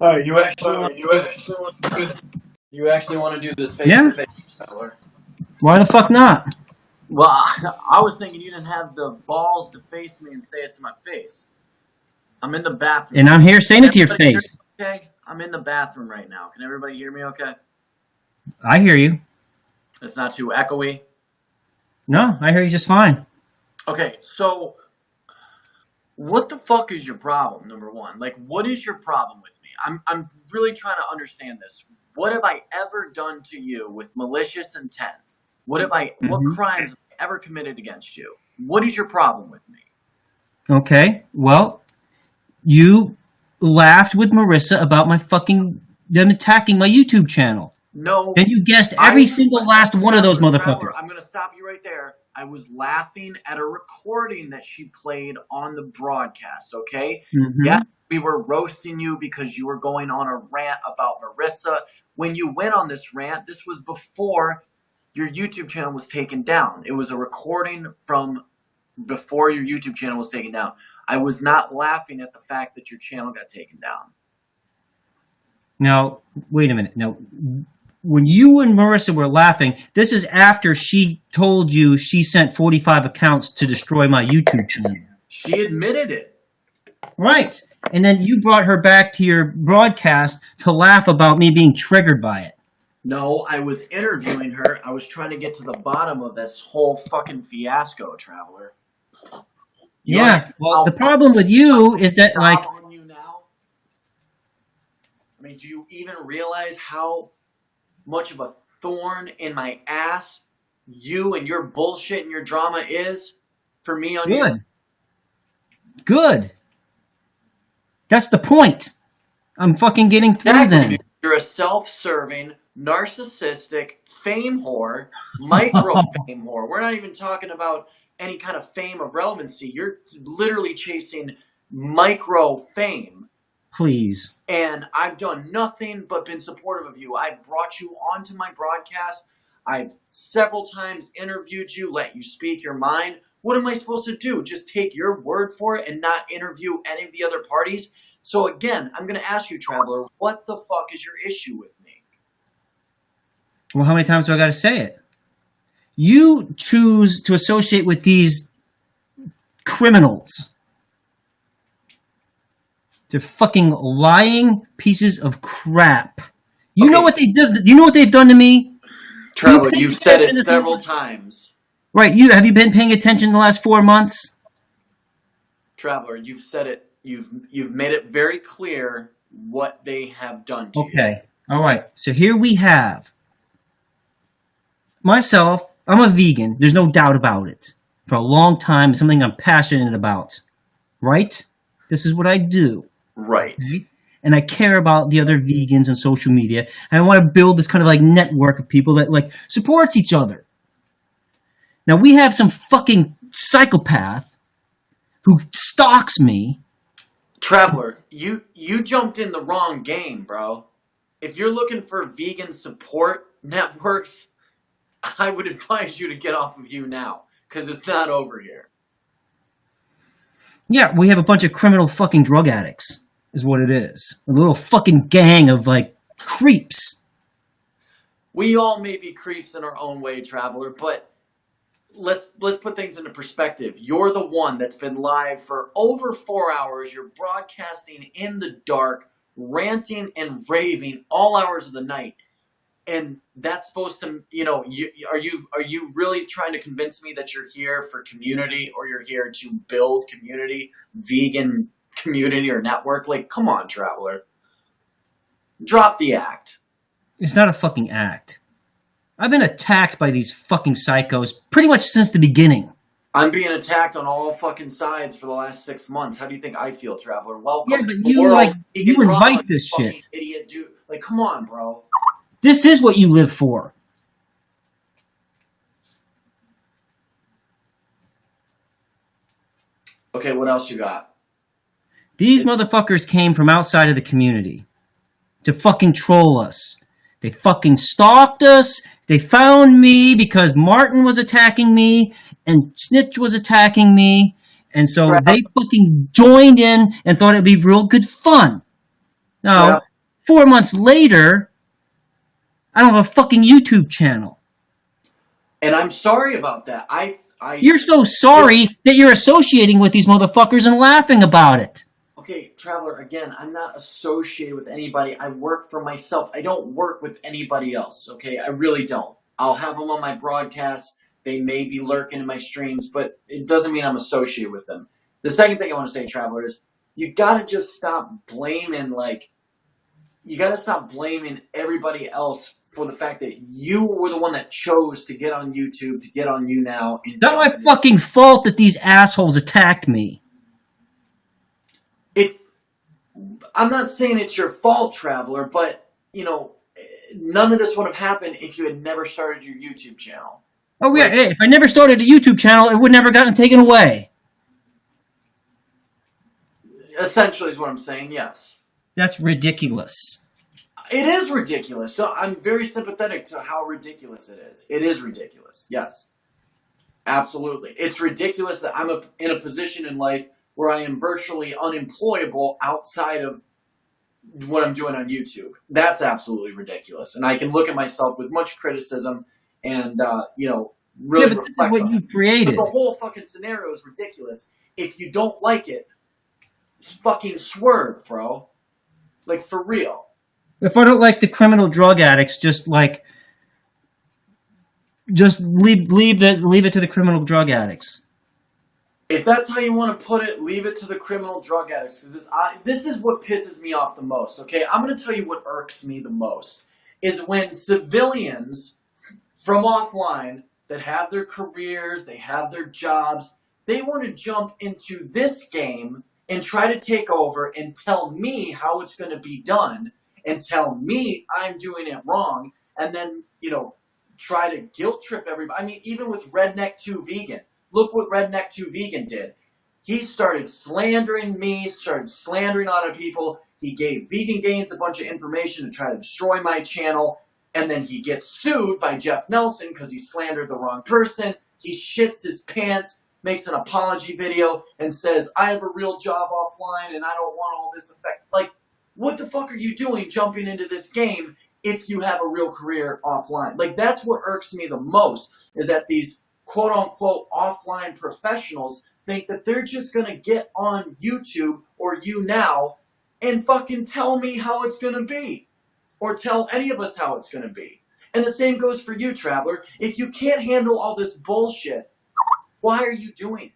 All right, you actually want to do this face Yeah. to face, Tyler? Why the fuck not? Well, I was thinking you didn't have the balls to face me and say it to my face. I'm in the bathroom. And I'm here saying it to your Everybody hear face. me okay? I'm in the bathroom right now. Can everybody hear me okay? I hear you. It's not too echoey. No, I hear you just fine. Okay, so what the fuck is your problem, number one? Like, what is your problem with me? I'm really trying to understand this. What have I ever done to you with malicious intent? What crimes have I ever committed against you? What is your problem with me? Okay, well, you laughed with Marissa about them attacking my YouTube channel. No. And you guessed every single last one of those motherfuckers. I'm going to stop you right there. I was laughing at a recording that she played on the broadcast, okay? Mm-hmm. Yes, we were roasting you because you were going on a rant about Marissa. When you went on this rant, this was before your YouTube channel was taken down. It was a recording from before your YouTube channel was taken down. I was not laughing at the fact that your channel got taken down. Now, wait a minute. Now, when you and Marissa were laughing, this is after she told you she sent 45 accounts to destroy my YouTube channel. She admitted it. Right. And then you brought her back to your broadcast to laugh about me being triggered by it. No, I was interviewing her. I was trying to get to the bottom of this whole fucking fiasco, Traveler. Yeah. Well, the problem with you is that, like, on you now? I mean, do you even realize how much of a thorn in my ass you and your bullshit and your drama is for me on you? Good. That's the point. I'm fucking getting through then. You're a self-serving, narcissistic fame whore, micro fame whore. We're not even talking about any kind of fame of relevancy. You're literally chasing micro fame. Please. And I've done nothing but been supportive of you. I've brought you onto my broadcast. I've several times interviewed you, let you speak your mind. What am I supposed to do? Just take your word for it and not interview any of the other parties? So again, I'm going to ask you, Traveler, what the fuck is your issue with me? Well, how many times do I got to say it? You choose to associate with these criminals. They're fucking lying pieces of crap. You know what they did? You know what they've done to me? Traveler, you've said it several times. Right. Have you been paying attention the last 4 months? Traveler, you've said it. You've made it very clear what they have done to you. Okay. All right. So here we have myself. I'm a vegan. There's no doubt about it. For a long time, it's something I'm passionate about. Right? This is what I do. Right. And I care about the other vegans on social media. And I want to build this kind of like network of people that like supports each other. Now we have some fucking psychopath who stalks me. Traveler, you jumped in the wrong game, bro. If you're looking for vegan support networks, I would advise you to get off of you now, because it's not over here. Yeah, we have a bunch of criminal fucking drug addicts, is what it is. A little fucking gang of, like, creeps. We all may be creeps in our own way, Traveler, but let's put things into perspective. You're the one that's been live for over 4 hours. You're broadcasting in the dark, ranting and raving all hours of the night. And that's supposed to, are you really trying to convince me that you're here for community, or you're here to build community, vegan community or network? Like, come on, Traveler. Drop the act. It's not a fucking act. I've been attacked by these fucking psychos pretty much since the beginning. I'm being attacked on all fucking sides for the last 6 months. How do you think I feel, Traveler? Welcome. Yeah, but you invite this shit. Idiot, dude. Like, come on, bro. This is what you live for. Okay, what else you got? These motherfuckers came from outside of the community to fucking troll us. They fucking stalked us. They found me because Martin was attacking me and Snitch was attacking me. And so they fucking joined in and thought it'd be real good fun. No, 4 months later, I don't have a fucking YouTube channel. And I'm sorry about that. You're so sorry that you're associating with these motherfuckers and laughing about it. Okay, Traveler, again, I'm not associated with anybody. I work for myself. I don't work with anybody else, okay? I really don't. I'll have them on my broadcast. They may be lurking in my streams, but it doesn't mean I'm associated with them. The second thing I want to say, Traveler, is you got to just stop blaming, you got to stop blaming everybody else for the fact that you were the one that chose to get on YouTube, to get on YouNow. It's not my fucking fault that these assholes attacked me. I'm not saying it's your fault, Traveler, but, none of this would have happened if you had never started your YouTube channel. Oh, yeah, if I never started a YouTube channel, it would never gotten taken away. Essentially is what I'm saying, yes. That's ridiculous. It is ridiculous. So I'm very sympathetic to how ridiculous it is. It is ridiculous, yes. Absolutely. It's ridiculous that I'm in a position in life where I am virtually unemployable outside of what I'm doing on YouTube. That's absolutely ridiculous. And I can look at myself with much criticism and, really reflect on what you created. But the whole fucking scenario is ridiculous. If you don't like it, fucking swerve, bro. Like, for real. If I don't like the criminal drug addicts, just leave it to the criminal drug addicts. If that's how you want to put it, leave it to the criminal drug addicts. Because this is what pisses me off the most, okay? I'm going to tell you what irks me the most. Is when civilians from offline that have their careers, they have their jobs, they want to jump into this game and try to take over and tell me how it's going to be done and tell me I'm doing it wrong and then, try to guilt trip everybody. I mean, even with Redneck 2 Vegan. Look what Redneck 2 Vegan did. He started slandering me, started slandering other people. He gave Vegan Gains a bunch of information to try to destroy my channel. And then he gets sued by Jeff Nelson because he slandered the wrong person. He shits his pants, makes an apology video, and says, I have a real job offline and I don't want all this effect. Like, what the fuck are you doing jumping into this game if you have a real career offline? Like, that's what irks me the most, is that these quote-unquote offline professionals think that they're just going to get on YouTube or YouNow and fucking tell me how it's going to be. Or tell any of us how it's going to be. And the same goes for you, Traveler. If you can't handle all this bullshit, why are you doing it?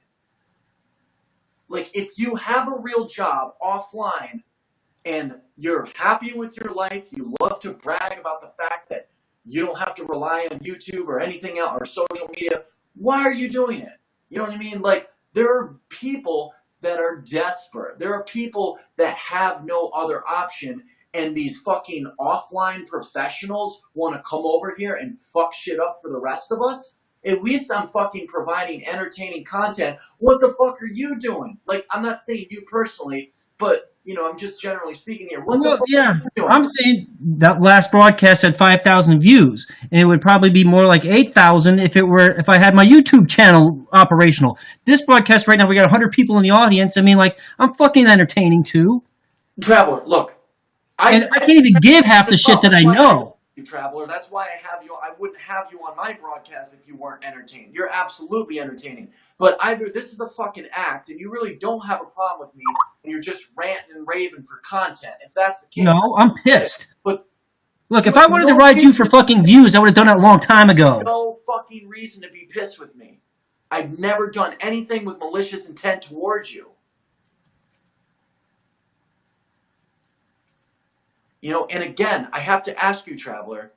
Like, if you have a real job offline and you're happy with your life, you love to brag about the fact that you don't have to rely on YouTube or anything else or social media, why are you doing it? You know what I mean? Like, there are people that are desperate. There are people that have no other option, and these fucking offline professionals want to come over here and fuck shit up for the rest of us. At least I'm fucking providing entertaining content. What the fuck are you doing? Like, I'm not saying you personally, but, I'm just generally speaking here. What the fuck are you doing? I'm saying that last broadcast had 5,000 views, and it would probably be more like 8,000 if I had my YouTube channel operational. This broadcast right now, we got 100 people in the audience. I mean, I'm fucking entertaining too. Traveler, look. I can't even give half the shit that I know. Traveler, that's why I wouldn't have you on my broadcast if you weren't entertained. You're absolutely entertaining. But either this is a fucking act and you really don't have a problem with me and you're just ranting and raving for content. If that's the case. No, I'm pissed. But look, if I wanted to ride you for fucking views, I would have done it a long time ago. No fucking reason to be pissed with me. I've never done anything with malicious intent towards you. And again, I have to ask you, Traveler,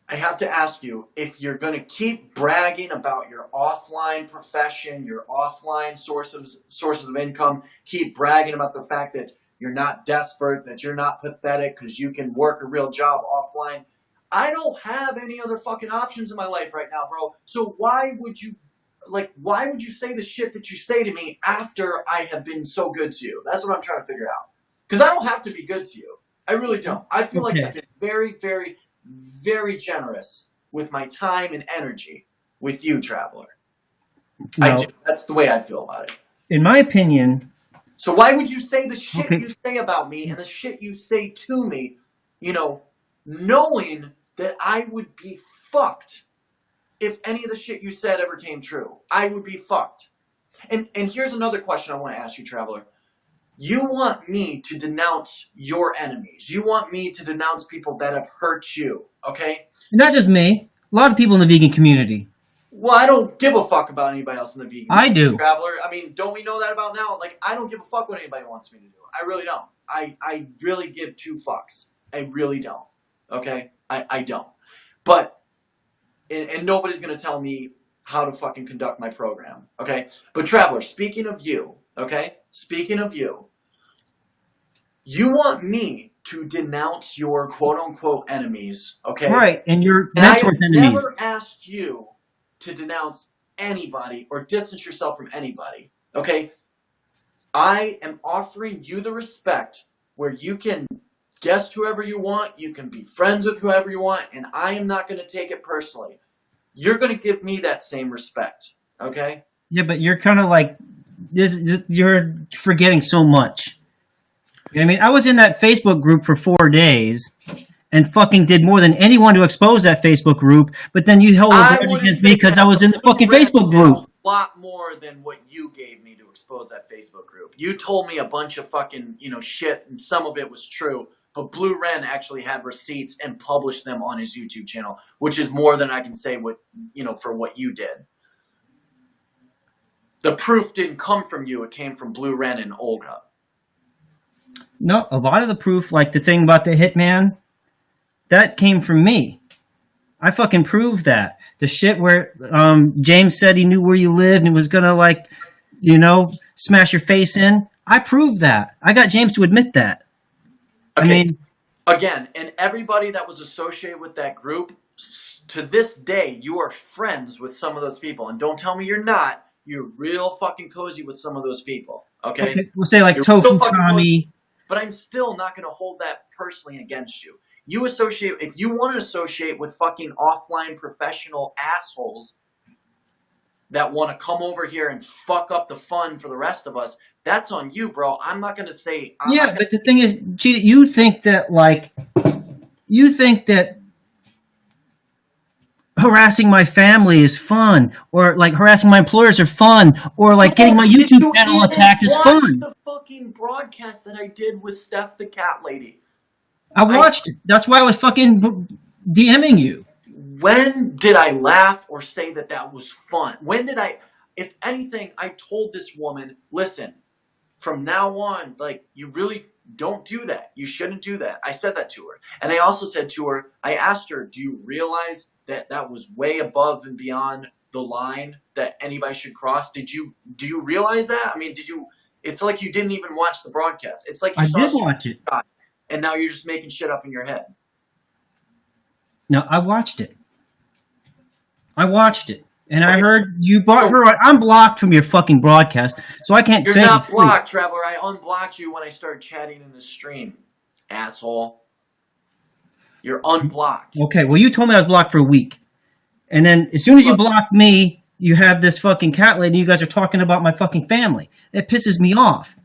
if you're going to keep bragging about your offline profession, your offline sources of income, keep bragging about the fact that you're not desperate, that you're not pathetic because you can work a real job offline. I don't have any other fucking options in my life right now, bro. So why would you say the shit that you say to me after I have been so good to you? That's what I'm trying to figure out. Because I don't have to be good to you. I really don't. I feel like I've been very, very, very generous with my time and energy with you, Traveler. No. I do. That's the way I feel about it. In my opinion, So why would you say the shit Okay. you say about me and the shit you say to me, knowing that I would be fucked if any of the shit you said ever came true? I would be fucked. And here's another question I want to ask you, Traveler. You want me to denounce your enemies. You want me to denounce people that have hurt you, okay? Not just me. A lot of people in the vegan community. Well, I don't give a fuck about anybody else in the vegan I do. Traveler. I mean, don't we know that about now? Like, I don't give a fuck what anybody wants me to do. I really don't. I really give two fucks. I really don't. Okay? I don't. But, and nobody's going to tell me how to fucking conduct my program. Okay? But, Traveler, speaking of you, okay? Speaking of you, you want me to denounce your quote-unquote enemies, okay? Right, and your And I have mentor's enemies. never asked you to denounce anybody or distance yourself from anybody, okay? I am offering you the respect where you can guest whoever you want, you can be friends with whoever you want, and I am not going to take it personally. You're going to give me that same respect, okay? Yeah, but you're kind of like, you're forgetting so much. You know what I mean? I was in that Facebook group for 4 days and fucking did more than anyone to expose that Facebook group, but then you held a grudge against me because I was in the fucking Facebook group. A lot more than what you gave me to expose that Facebook group. You told me a bunch of fucking, shit, and some of it was true, but Blue Ren actually had receipts and published them on his YouTube channel, which is more than I can say for what you did. The proof didn't come from you, it came from Blue Ren and Olga. No, a lot of the proof, like the thing about the hitman, that came from me. I fucking proved that. The shit where James said he knew where you lived and was gonna smash your face in. I proved that. I got James to admit that. Okay. I mean, again, and everybody that was associated with that group, to this day, you are friends with some of those people. And don't tell me you're not. You're real fucking cozy with some of those people. Okay? We'll say like You're Tofu Tommy. But I'm still not going to hold that personally against you. If you want to associate with fucking offline professional assholes that want to come over here and fuck up the fun for the rest of us, that's on you, bro. I'm not going to say... But the thing is, Cheetah, you think that harassing my family is fun, or like harassing my employers are fun, or like getting my YouTube channel attacked is fun. The fucking broadcast that I did with Steph the cat lady. I watched it. That's why I was fucking DMing you. When did I laugh or say that was fun? When did I... If anything, I told this woman, listen, from now on, like, you really don't do that. You shouldn't do that. I said that to her. And I also said to her, I asked her, do you realize that was way above and beyond the line that anybody should cross? Do you realize that? I mean, it's like you didn't even watch the broadcast. It's like you did watch it. And now you're just making shit up in your head. No, I watched it. And I heard you bought her. I'm blocked from your fucking broadcast, so I can't say. You're not blocked, Traveler. I unblocked you when I started chatting in the stream, asshole. You're unblocked. Okay, well, you told me I was blocked for a week. And then as soon as you blocked me, you have this fucking cat lady and you guys are talking about my fucking family. It pisses me off.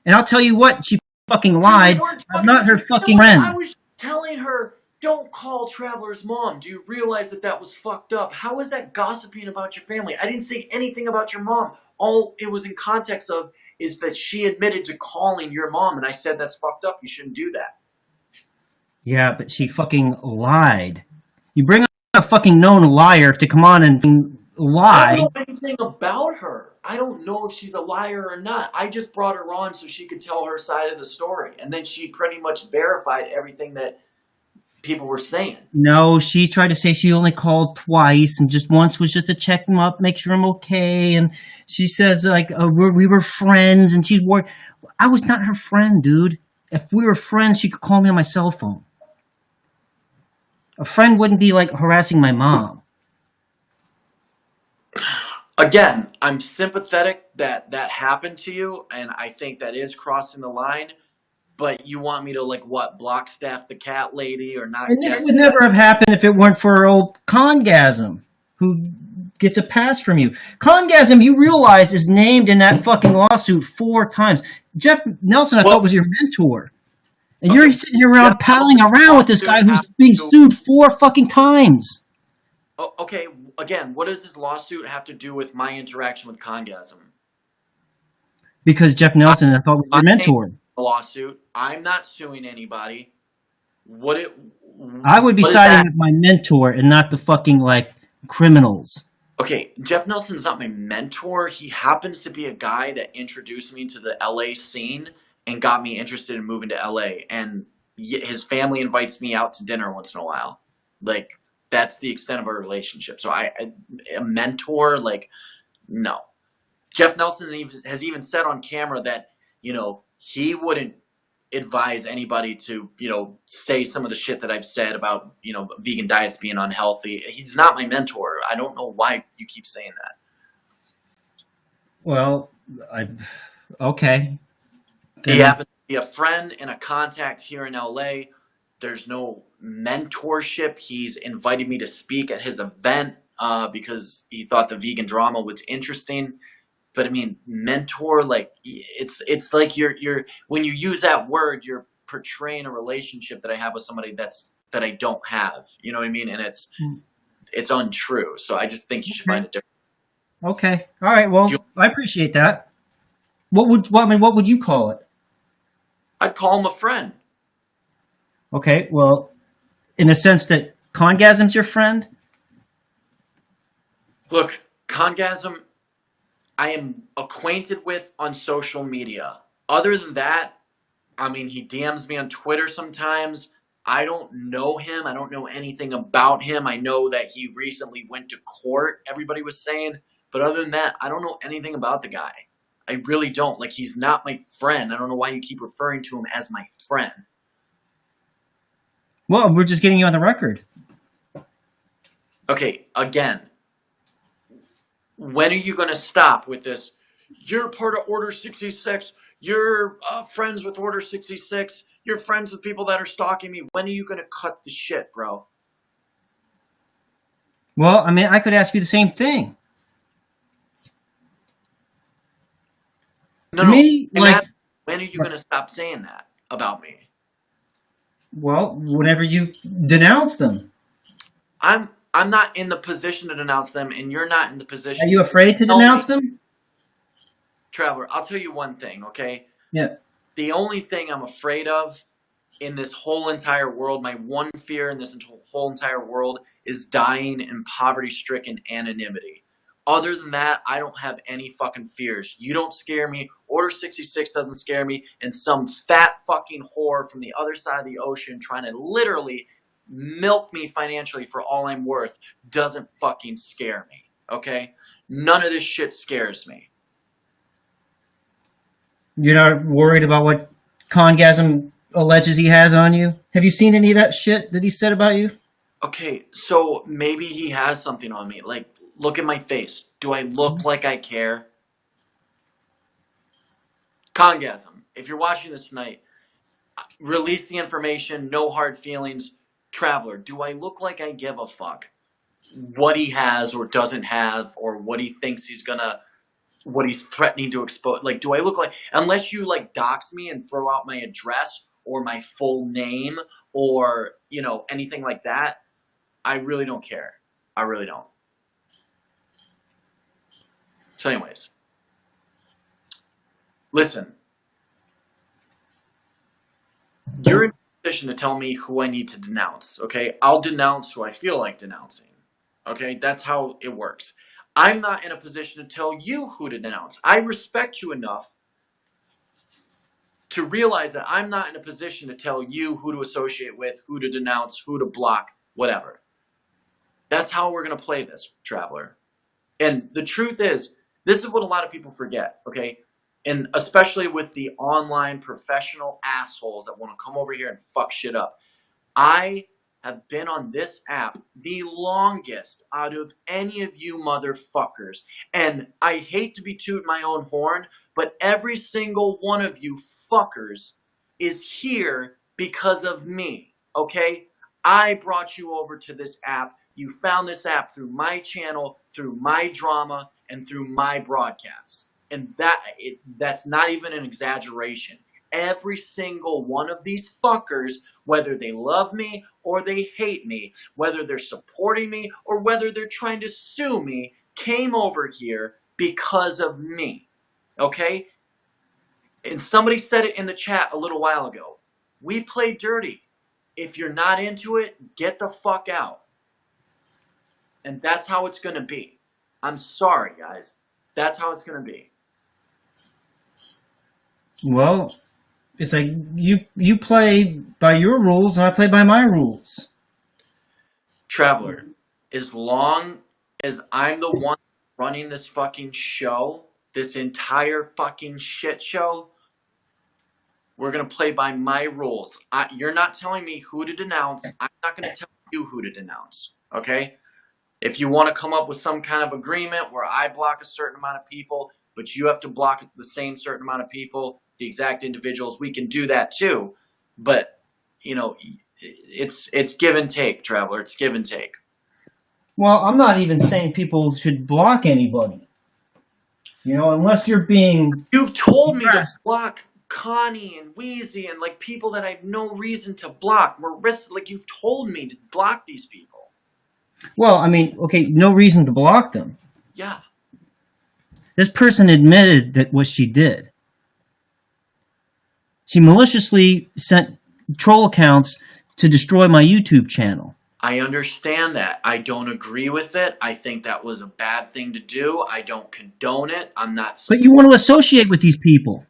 And I'll tell you what, she fucking lied. I'm not her fucking friend. I was telling her, don't call Traveler's mom. Do you realize that was fucked up? How is that gossiping about your family? I didn't say anything about your mom. All it was in context of is that she admitted to calling your mom, and I said that's fucked up. You shouldn't do that. Yeah, but she fucking lied. You bring a fucking known liar to come on and lie. I don't know anything about her. I don't know if she's a liar or not. I just brought her on so she could tell her side of the story. And then she pretty much verified everything that people were saying. No, she tried to say she only called twice and just once was just to check him up, make sure I'm okay. And she says like we were friends and she's worried. I was not her friend, dude. If we were friends, she could call me on my cell phone. A friend wouldn't be like harassing my mom. Again, I'm sympathetic that happened to you, and I think that is crossing the line. But you want me to block Steph the cat lady or not? And this would never have happened if it weren't for her old congasm, who gets a pass from you. Congasm, you realize, is named in that fucking lawsuit 4 times. Jeff Nelson, I thought, was your mentor. And you're sitting here around palling around with this guy who's being sued 4 fucking times. Oh, okay, again, what does this lawsuit have to do with my interaction with Congasm? Because Jeff Nelson, I thought, was your mentor. Lawsuit. I'm not suing anybody. I would be siding with my mentor and not the fucking, like, criminals. Okay, Jeff Nelson's not my mentor. He happens to be a guy that introduced me to the LA scene and got me interested in moving to LA. And his family invites me out to dinner once in a while. Like, that's the extent of our relationship. So a mentor, like, no. Jeff Nelson has even said on camera that, he wouldn't advise anybody to, say some of the shit that I've said about, vegan diets being unhealthy. He's not my mentor. I don't know why you keep saying that. Well, okay. He happens to be a friend and a contact here in LA. There's no mentorship. He's invited me to speak at his event because he thought the vegan drama was interesting. But I mean, mentor, like, it's like you're when you use that word, you're portraying a relationship that I have with somebody that I don't have. You know what I mean? And it's untrue. So I just think you should find a different. Okay. All right. Well, I appreciate that. What would you call it? I'd call him a friend. Okay. Well, in the sense that Congasm's your friend? Look, Congasm, I am acquainted with on social media. Other than that, I mean, he DMs me on Twitter sometimes. I don't know him. I don't know anything about him. I know that he recently went to court, everybody was saying. But other than that, I don't know anything about the guy. I really don't. Like, he's not my friend. I don't know why you keep referring to him as my friend. Well, we're just getting you on the record. Okay, again, when are you going to stop with this? You're part of Order 66. You're friends with Order 66. You're friends with people that are stalking me. When are you going to cut the shit, bro? Well, I mean, I could ask you the same thing. To me, like, when are you going to stop saying that about me? Well, whenever you denounce them. I'm not in the position to denounce them, and you're not in the position. Are you afraid to denounce them? Traveler, I'll tell you one thing, okay? Yeah. The only thing I'm afraid of in this whole entire world, my one fear in this whole entire world is dying in poverty-stricken anonymity. Other than that, I don't have any fucking fears. You don't scare me. Order 66 doesn't scare me. And some fat fucking whore from the other side of the ocean trying to literally milk me financially for all I'm worth doesn't fucking scare me. Okay? None of this shit scares me. You're not worried about what Congasm alleges he has on you? Have you seen any of that shit that he said about you? Okay, so maybe he has something on me. Like, look at my face. Do I look like I care? Congasm, if you're watching this tonight, release the information, no hard feelings. Traveler, do I look like I give a fuck what he has or doesn't have, or what he thinks what he's threatening to expose? Like, do I look like, unless you like dox me and throw out my address or my full name or, anything like that, I really don't care. I really don't. So anyways, listen, you're in a position to tell me who I need to denounce, okay? I'll denounce who I feel like denouncing, okay? That's how it works. I'm not in a position to tell you who to denounce. I respect you enough to realize that I'm not in a position to tell you who to associate with, who to denounce, who to block, whatever. That's how we're going to play this, Traveler. And the truth is, this is what a lot of people forget, okay? And especially with the online professional assholes that want to come over here and fuck shit up. I have been on this app the longest out of any of you motherfuckers. And I hate to be tooting my own horn, but every single one of you fuckers is here because of me, okay? I brought you over to this app You found this app through my channel, through my drama, and through my broadcasts. And that's not even an exaggeration. Every single one of these fuckers, whether they love me or they hate me, whether they're supporting me or whether they're trying to sue me, came over here because of me. Okay? And somebody said it in the chat a little while ago. We play dirty. If you're not into it, get the fuck out. And that's how it's going to be. I'm sorry, guys. That's how it's going to be. Well, it's like you play by your rules and I play by my rules. Traveler, as long as I'm the one running this fucking show, this entire fucking shit show, we're going to play by my rules. You're not telling me who to denounce. I'm not going to tell you who to denounce. Okay? If you want to come up with some kind of agreement where I block a certain amount of people, but you have to block the same certain amount of people, the exact individuals, we can do that too. But, you know, it's give and take, Traveler. It's give and take. Well, I'm not even saying people should block anybody. You know, unless you're being... You've told me to block Connie and Wheezy and, like, people that I have no reason to block. Like, you've told me to block these people. Well, I mean, okay, no reason to block them. Yeah. This person admitted that what she did. She maliciously sent troll accounts to destroy my YouTube channel. I understand that. I don't agree with it. I think that was a bad thing to do. I don't condone it. I'm not... But you want to associate with these people.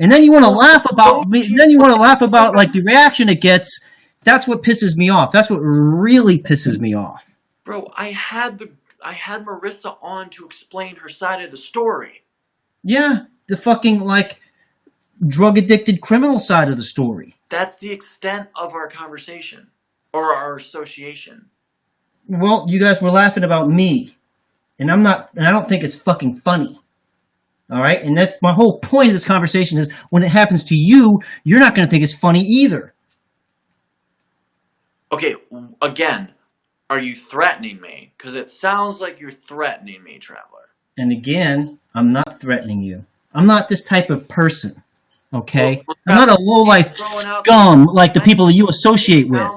And then you want to laugh about me. Then you want to laugh about, like, the reaction it gets. That's what pisses me off. That's what really pisses me off. Bro, I had Marissa on to explain her side of the story. Yeah, the fucking, like, drug-addicted criminal side of the story. That's the extent of our conversation. Or our association. Well, you guys were laughing about me. And I don't think it's fucking funny. All right? And that's my whole point of this conversation is when it happens to you, you're not going to think it's funny either. Okay, again, are you threatening me? Because it sounds like you're threatening me, Traveler. And again, I'm not threatening you. I'm not this type of person. Okay? Well, I'm not a low-life scum like the people that you associate with.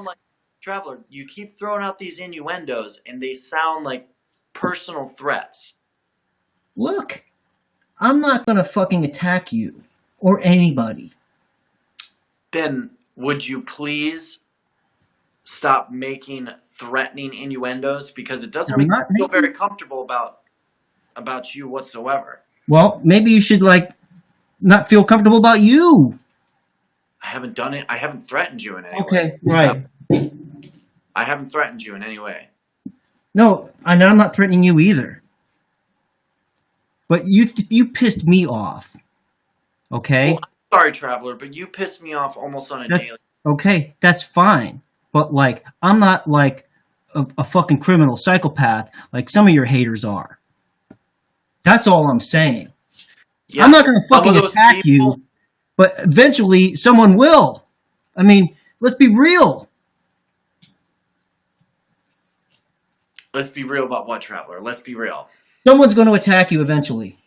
Traveler, you keep throwing out these innuendos, and they sound like personal threats. Look, I'm not going to fucking attack you or anybody. Then would you please stop making threatening innuendos? Because it doesn't make me feel very comfortable about you whatsoever. Well, maybe you should, like, not feel comfortable about you. I haven't done it. I haven't threatened you in any way. Okay, right. I haven't threatened you in any way. No, I'm not threatening you either. But you pissed me off. Okay? Well, I'm sorry, Traveler, but you pissed me off almost on a daily. Okay, that's fine. But, like, I'm not, like, a fucking criminal psychopath like some of your haters are. That's all I'm saying. Yeah, I'm not going to fucking attack you, but eventually someone will. I mean, let's be real. Let's be real about what, Traveler? Let's be real. Someone's going to attack you eventually.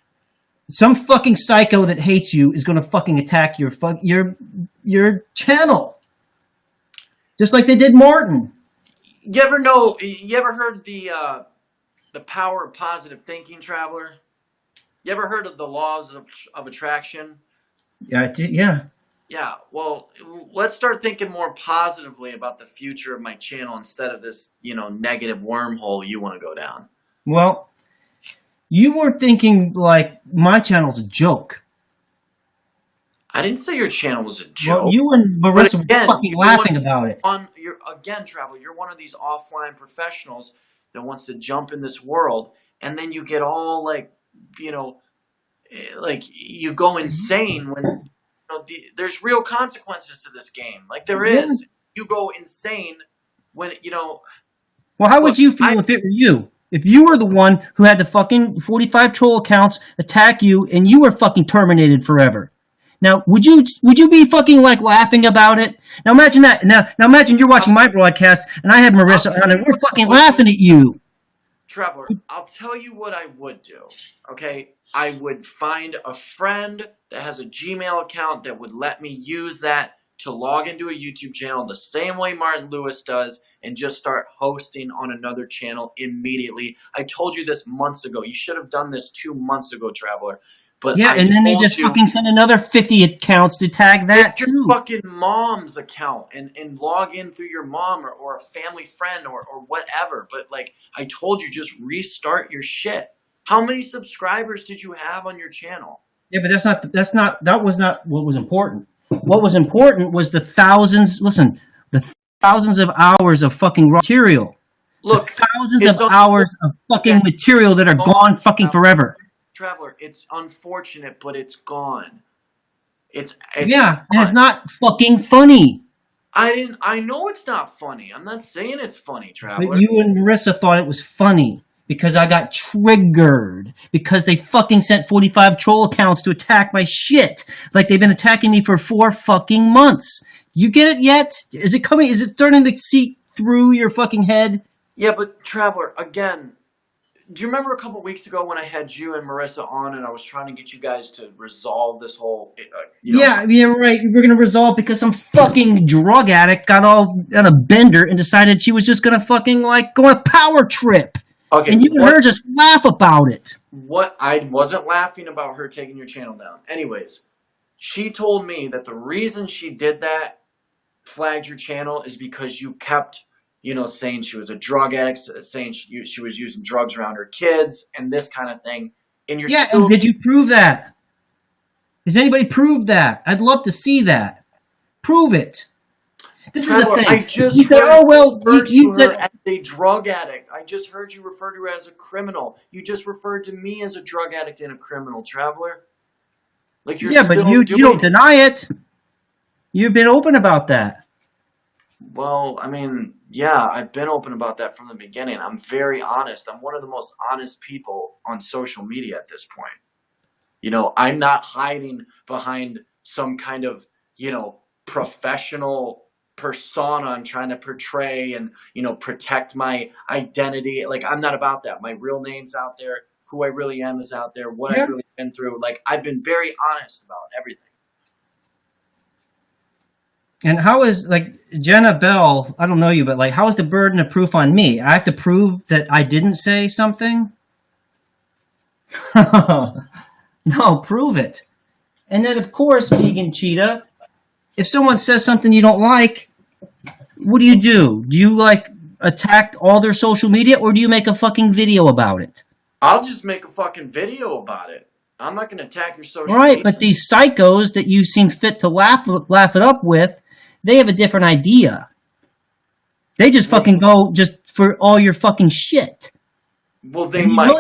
Some fucking psycho that hates you is going to fucking attack your channel. Just like they did Martin. You ever heard the power of positive thinking, Traveler? You ever heard of the laws of attraction? Yeah, I did, yeah. Yeah, well, let's start thinking more positively about the future of my channel instead of this, negative wormhole you want to go down. Well, you weren't thinking like my channel's a joke. I didn't say your channel was a joke. Well, you and Marissa were fucking laughing about it. Traveler, you're one of these offline professionals that wants to jump in this world, and then you get all like you go insane when there's real consequences to this game. Like there is. You go insane when Well, how would you feel if it were you? If you were the one who had the fucking 45 troll accounts attack you and you were fucking terminated forever. Now, would you be fucking like laughing about it? Now imagine that. Now imagine you're watching my broadcast and I have Marissa on and we're fucking laughing at you. Traveler, I'll tell you what I would do. Okay, I would find a friend that has a Gmail account that would let me use that to log into a YouTube channel the same way Martin Lewis does and just start hosting on another channel immediately. I told you this months ago. You should have done this 2 months ago, Traveler. But Yeah, and then they just fucking send another 50 accounts to tag that too. Your fucking mom's account and log in through your mom or a family friend or whatever. But like I told you, just restart your shit. How many subscribers did you have on your channel? Yeah, but that was not what was important. What was important was the thousands of hours of fucking raw material. Look, the thousands of hours of fucking material that are gone fucking forever. Traveler, it's unfortunate, but it's gone. It's yeah, and it's not fucking funny. I know it's not funny. I'm not saying it's funny, Traveler. But you and Marissa thought it was funny because I got triggered because they fucking sent 45 troll accounts to attack my shit. Like they've been attacking me for 4 fucking months. You get it yet? Is it coming? Is it starting to seep through your fucking head? Yeah, but Traveler, again, do you remember a couple weeks ago when I had you and Marissa on and I was trying to get you guys to resolve this whole... Yeah, right. We're going to resolve because some fucking drug addict got all on a bender and decided she was just going to fucking like go on a power trip. Okay, and you and her just laugh about it. I wasn't laughing about her taking your channel down. Anyways, she told me that the reason she did that, flagged your channel, is because you kept... saying she was a drug addict, saying she was using drugs around her kids, and this kind of thing. And and did you prove that? Has anybody proved that? I'd love to see that. Prove it. This is the thing. I just you said, "Oh well, you said as a drug addict." I just heard you refer to her as a criminal. You just referred to me as a drug addict and a criminal, Traveler. Like you're but you don't deny it. You've been open about that. Well, I mean, yeah, I've been open about that from the beginning. I'm very honest. I'm one of the most honest people on social media at this point. I'm not hiding behind some kind of, professional persona I'm trying to portray and, protect my identity. Like, I'm not about that. My real name's out there. Who I really am is out there. What I've really been through. Like, I've been very honest about everything. And how is, like, Jenna Bell, I don't know you, but, like, how is the burden of proof on me? I have to prove that I didn't say something? No, prove it. And then, of course, vegan Cheetah, if someone says something you don't like, what do? Do you, like, attack all their social media, or do you make a fucking video about it? I'll just make a fucking video about it. I'm not going to attack your social media. Right, but these psychos that you seem fit to laugh it up with, they have a different idea. They just fucking go just for all your fucking shit. Well, they might.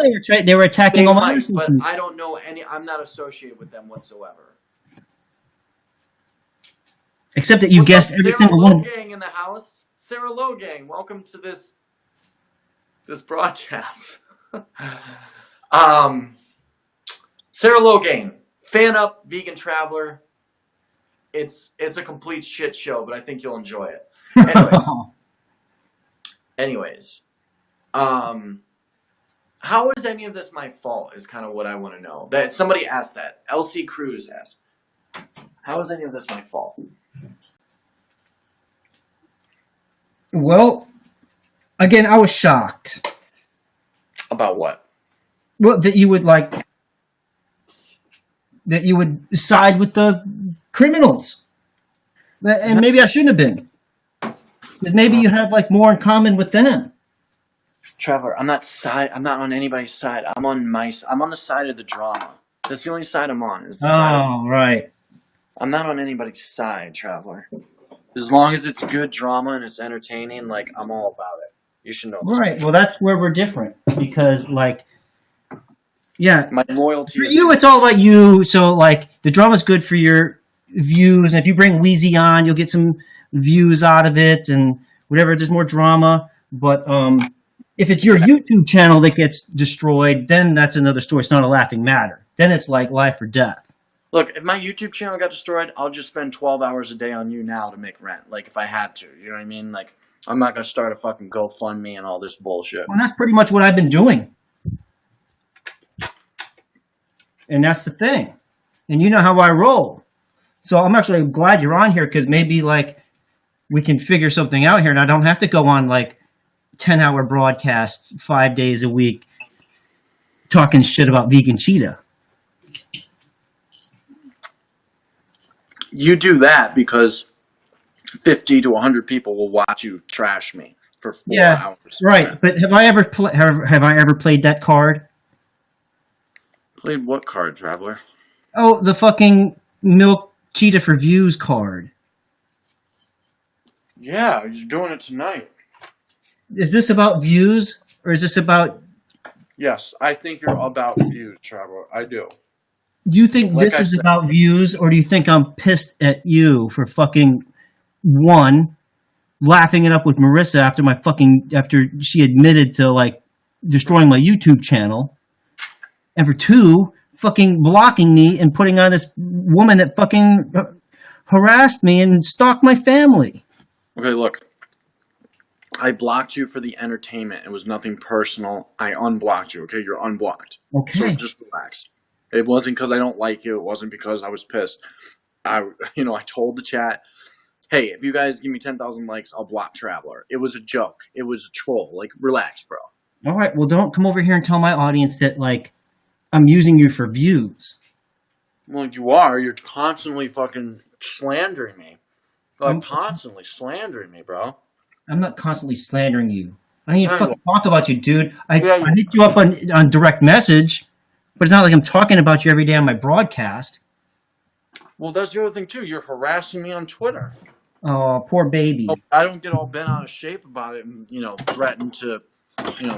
They were attacking all my but I don't know any. I'm not associated with them whatsoever. Except that you guessed every single one. Sarah Logang in the house. Sarah Logang, welcome to this broadcast. Sarah Logang, fan up, vegan traveler. It's a complete shit show, but I think you'll enjoy it. Anyways, how is any of this my fault? Is kind of what I want to know. That somebody asked that. LC Cruz asked, "How is any of this my fault?" Well, again, I was shocked. About what? Well, that you would side with the criminals. And maybe I shouldn't have been. Because maybe you have like more in common with them. Traveler, I'm not on anybody's side. I'm on the side of the drama. That's the only side I'm on. Right. I'm not on anybody's side, Traveler. As long as it's good drama and it's entertaining, like, I'm all about it. You should know. Right. Well, that's where we're different. Because, like, yeah. My loyalty. For you, it's all about you. So, like, the drama's good for your views. And if you bring Wheezy on, you'll get some views out of it and whatever. There's more drama. But if it's your YouTube channel that gets destroyed, then that's another story. It's not a laughing matter. Then it's like life or death. Look, if my YouTube channel got destroyed, I'll just spend 12 hours a day on you now to make rent. Like, if I had to. You know what I mean? Like, I'm not going to start a fucking GoFundMe and all this bullshit. Well, that's pretty much what I've been doing. And that's the thing. And you know how I roll. So I'm actually glad you're on here because maybe, like, we can figure something out here and I don't have to go on, like, 10-hour broadcast 5 days a week talking shit about vegan Cheetah. You do that because 50 to 100 people will watch you trash me for 4 hours. Right. But have I ever played that card? Played what card, Traveler? Oh, the fucking milk Cheetah for views card. Yeah, you're doing it tonight. Is this about views or is this about? Yes, I think you're about views, Traveler. I do. Do you think this is about views, or do you think I'm pissed at you for fucking one, laughing it up with Marissa after she admitted to like destroying my YouTube channel, and for two, fucking blocking me and putting on this woman that fucking harassed me and stalked my family? Okay, look. I blocked you for the entertainment. It was nothing personal. I unblocked you, okay? You're unblocked. Okay. So just relax. It wasn't because I don't like you. It wasn't because I was pissed. I told the chat, hey, if you guys give me 10,000 likes, I'll block Traveler. It was a joke. It was a troll. Like, relax, bro. All right, well, don't come over here and tell my audience that, like, I'm using you for views. Well, you are. You're constantly fucking slandering me. Like, constantly slandering me, bro. I'm not constantly slandering you. I don't even fucking talk about you, dude. I hit you up on direct message, but it's not like I'm talking about you every day on my broadcast. Well, that's the other thing, too. You're harassing me on Twitter. Oh, poor baby. I don't get all bent out of shape about it and, threaten to,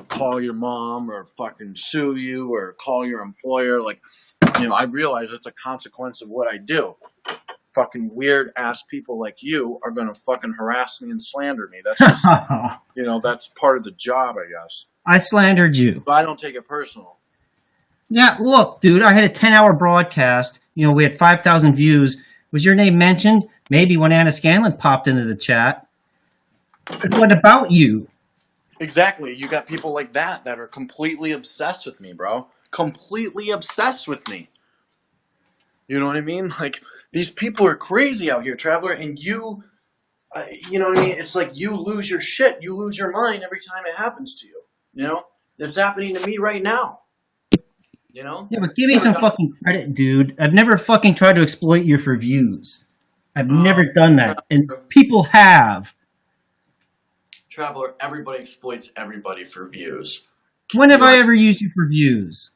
call your mom or fucking sue you or call your employer. Like, I realize it's a consequence of what I do. Fucking weird ass people like you are gonna fucking harass me and slander me. That's just, that's part of the job, I guess. I slandered you. But I don't take it personal. Yeah, look, dude, I had a 10-hour broadcast. We had 5,000 views. Was your name mentioned? Maybe when Anna Scanlon popped into the chat. What about you? Exactly. You got people like that are completely obsessed with me, bro. Completely obsessed with me. You know what I mean? Like, these people are crazy out here, Traveler, and you know what I mean? It's like you lose your shit. You lose your mind every time it happens to you. It's happening to me right now. Yeah, but give me some fucking credit, dude. I've never fucking tried to exploit you for views. I've never done that, and people have. Traveler, everybody exploits everybody for views. When have I ever used you for views?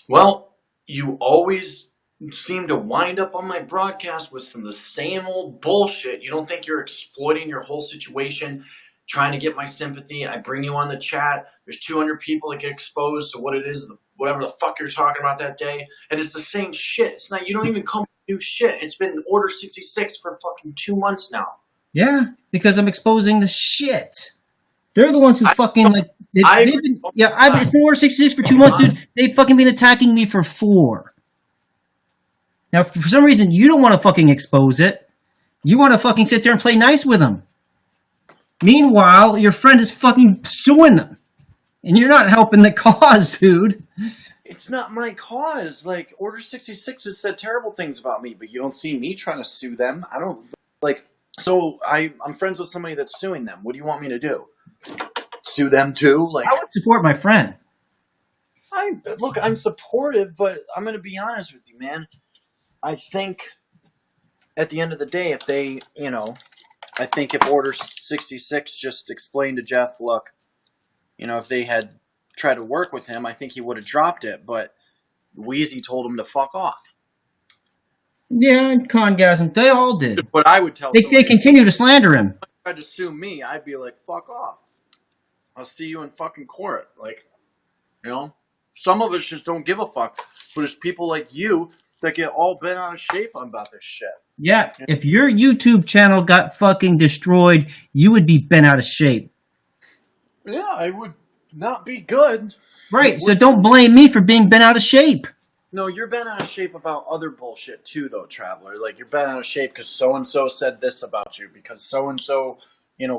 Well, you always seem to wind up on my broadcast with the same old bullshit. You don't think you're exploiting your whole situation, trying to get my sympathy. I bring you on the chat. There's 200 people that get exposed to what it is, whatever the fuck you're talking about that day. And it's the same shit. It's not, you don't even come with new shit. It's been Order 66 for fucking 2 months now. Yeah, because I'm exposing the shit. They're the ones who fucking, like... it's been Order 66 for 2 months, dude. They've fucking been attacking me for 4. Now, for some reason, you don't want to fucking expose it. You want to fucking sit there and play nice with them. Meanwhile, your friend is fucking suing them. And you're not helping the cause, dude. It's not my cause. Like, Order 66 has said terrible things about me, but you don't see me trying to sue them. I don't, like... So, I'm friends with somebody that's suing them. What do you want me to do? Sue them too? Like, I would support my friend. I'm supportive, but I'm going to be honest with you, man. I think at the end of the day, if they, I think if Order 66 just explained to Jeff, look, if they had tried to work with him, I think he would have dropped it, but Wheezy told him to fuck off. Yeah, and Congasm, they all did. But I would tell they continue to slander him. If they tried to sue me, I'd be like, fuck off. I'll see you in fucking court. Like, some of us just don't give a fuck. But there's people like you that get all bent out of shape about this shit. Yeah, if your YouTube channel got fucking destroyed, you would be bent out of shape. Yeah, I would not be good. Right, so don't blame me for being bent out of shape. No, you're bent out of shape about other bullshit too, though, Traveler. Like, you're bent out of shape because so and so said this about you, because so and so,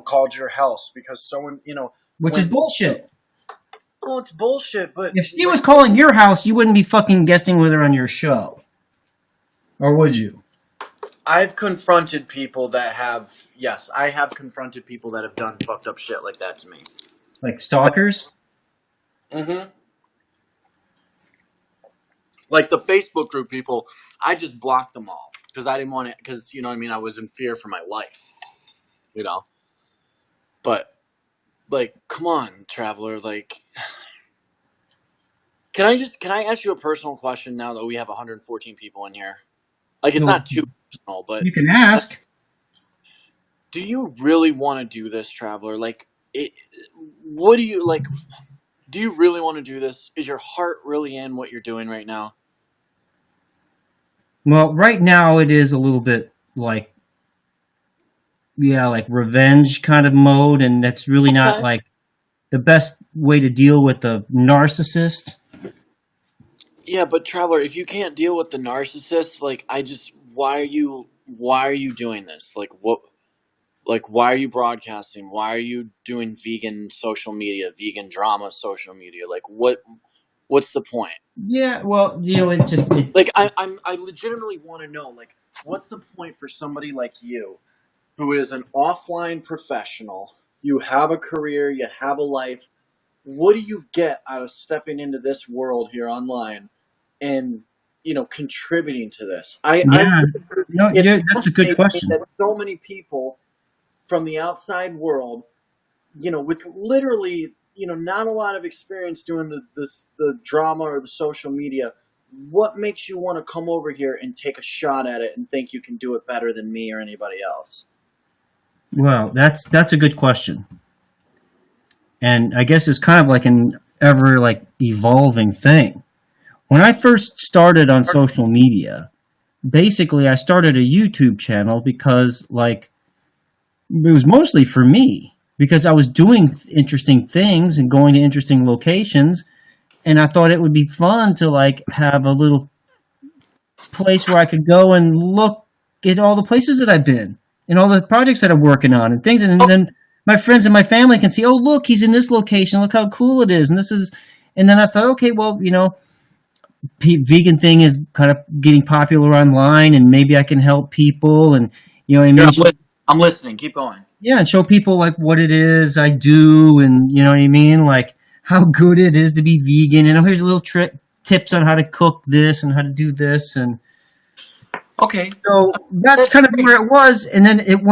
called your house, because someone, Which is when. bullshit. Well, it's bullshit, but If she like, was calling your house, you wouldn't be fucking guesting with her on your show. Or would you? I've confronted people that have. Yes, I have confronted people that have done fucked up shit like that to me. Like stalkers? Mm-hmm. Like the Facebook group people, I just blocked them all because I didn't want it. Because you know what I mean. I was in fear for my life. You know. But like, come on, Traveler. Like, can I ask you a personal question now that we have 114 people in here? Like, it's No, not too personal, but you can ask. do you really want to do this, Traveler? Like, what do you like? Do you really want to do this? Is your heart really in what you're doing right now? Well, right now it is a little bit like, yeah, like revenge kind of mode, and that's really not Okay. like the best way to deal with a narcissist. Yeah, but Traveler, if you can't deal with the narcissist, like I just why are you doing this? Like what like why are you broadcasting? Why are you doing vegan social media, vegan drama social media? Like what's the point? Yeah, well, it just Like I legitimately want to know, like, what's the point for somebody like you who is an offline professional, you have a career, you have a life. What do you get out of stepping into this world here online and contributing to this? I yeah. No, it yeah, that's a good fascinates me question. that so many people from the outside world, with literally not a lot of experience doing the drama or the social media, what makes you want to come over here and take a shot at it and think you can do it better than me or anybody else? Well, that's a good question, and I guess it's kind of like an ever like evolving thing. When I first started on social media, basically I started a YouTube channel because like it was mostly for me because I was doing interesting things and going to interesting locations, and I thought it would be fun to like have a little place where I could go and look at all the places that I've been and all the projects that I'm working on and things. And then my friends and my family can see, oh, look, he's in this location. Look how cool it is. And this is, and then I thought, okay, well, vegan thing is kind of getting popular online and maybe I can help people. And, you know what I Yeah, mean? I'm listening. Keep going. Yeah. And show people like what it is I do. And you know what I mean? Like how good it is to be vegan. And oh, here's a little trick, tips on how to cook this and how to do this. And, Okay. so that's kind of where it was, and then it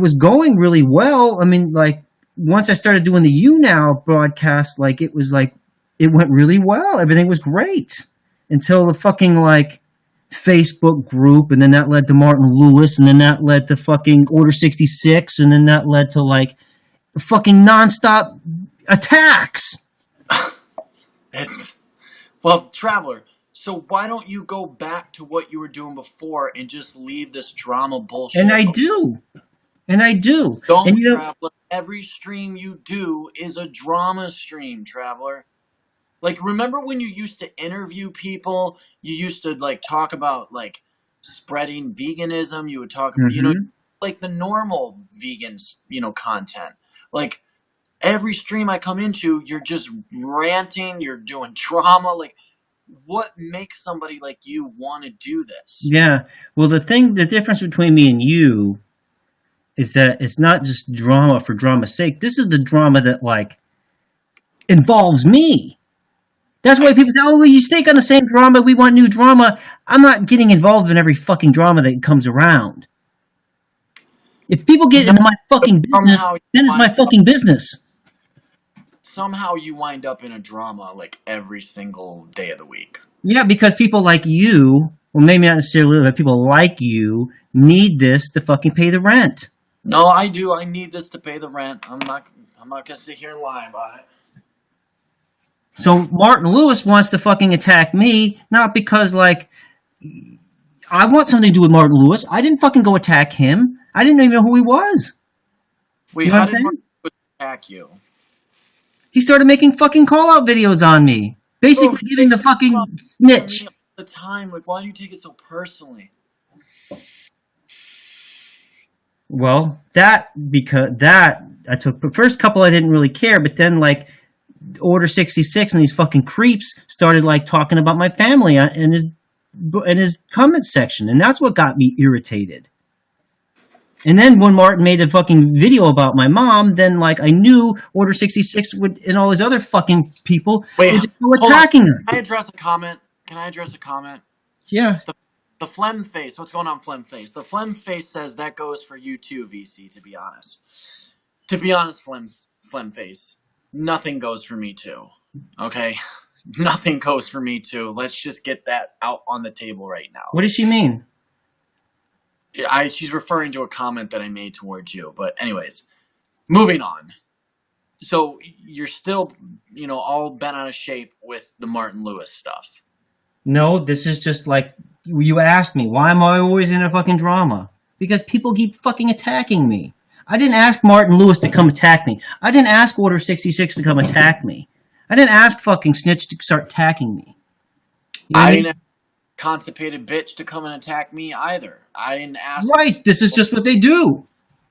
was going really well. I mean, like once I started doing the You Now broadcast, like it went really well. Everything was great until the fucking like Facebook group, and then that led to Martin Lewis, and then that led to fucking Order 66, and then that led to like fucking nonstop attacks. It's Well, Traveler, so why don't you go back to what you were doing before and just leave this drama And bullshit? I do. And I do. And Don't, Traveler. Every stream you do is a drama stream, Traveler. Like, remember when you used to interview people? You used to, like, talk about, like, spreading veganism. You would talk about, Mhm. like the normal vegans, content. Like, every stream I come into, you're just ranting, you're doing drama. Like, what makes somebody like you want to do this? Yeah. Well, the difference between me and you is that it's not just drama for drama's sake. This is the drama that like involves me. That's why I people say, "Oh, well, you stake on the same drama. We want new drama." I'm not getting involved in every fucking drama that comes around. If people get No, into my but fucking business, somehow you then it's my wind up, fucking business. somehow you wind up in a drama like every single day of the week. Yeah, because people like you, well, maybe not necessarily, but people like you need this to fucking pay the rent. No, I do. I need this to pay the rent. I'm not gonna sit here and lie about it. So Martin Lewis wants to fucking attack me, not because like I want something to do with Martin Lewis. I didn't fucking go attack him. I didn't even know who he was. Wait, You know what how I'm did saying? Martin attack you? He started making fucking call out videos on me. Bro, Basically giving the Facebook fucking called me snitch. the time. Like, why do you take it so personally? Well, because I took the first couple I didn't really care, but then like Order 66 and these fucking creeps started like talking about my family in his comment section, and that's what got me irritated. And then when Martin made a fucking video about my mom, then like I knew Order 66 would and all these other fucking people Wait, would just go hold on. attacking Can I us. address a comment? Can I address a comment? Yeah. The phlegm face. What's going on, phlegm face? The phlegm face says that goes for you too, VC. To be honest, phlegm face. Nothing goes for me too. Okay, nothing goes for me too. Let's just get that out on the table right now. What does she mean? She's referring to a comment that I made towards you. But anyways, moving on. So you're still, all bent out of shape with the Martin Lewis stuff. No, this is just like you asked me, why am I always in a fucking drama? Because people keep fucking attacking me. I didn't ask Martin Lewis to come attack me. I didn't ask Order 66 to come attack me. I didn't ask fucking Snitch to start attacking me. You know what I I didn't mean? ask constipated bitch to come and attack me either. I didn't ask. Right, this is just what they do.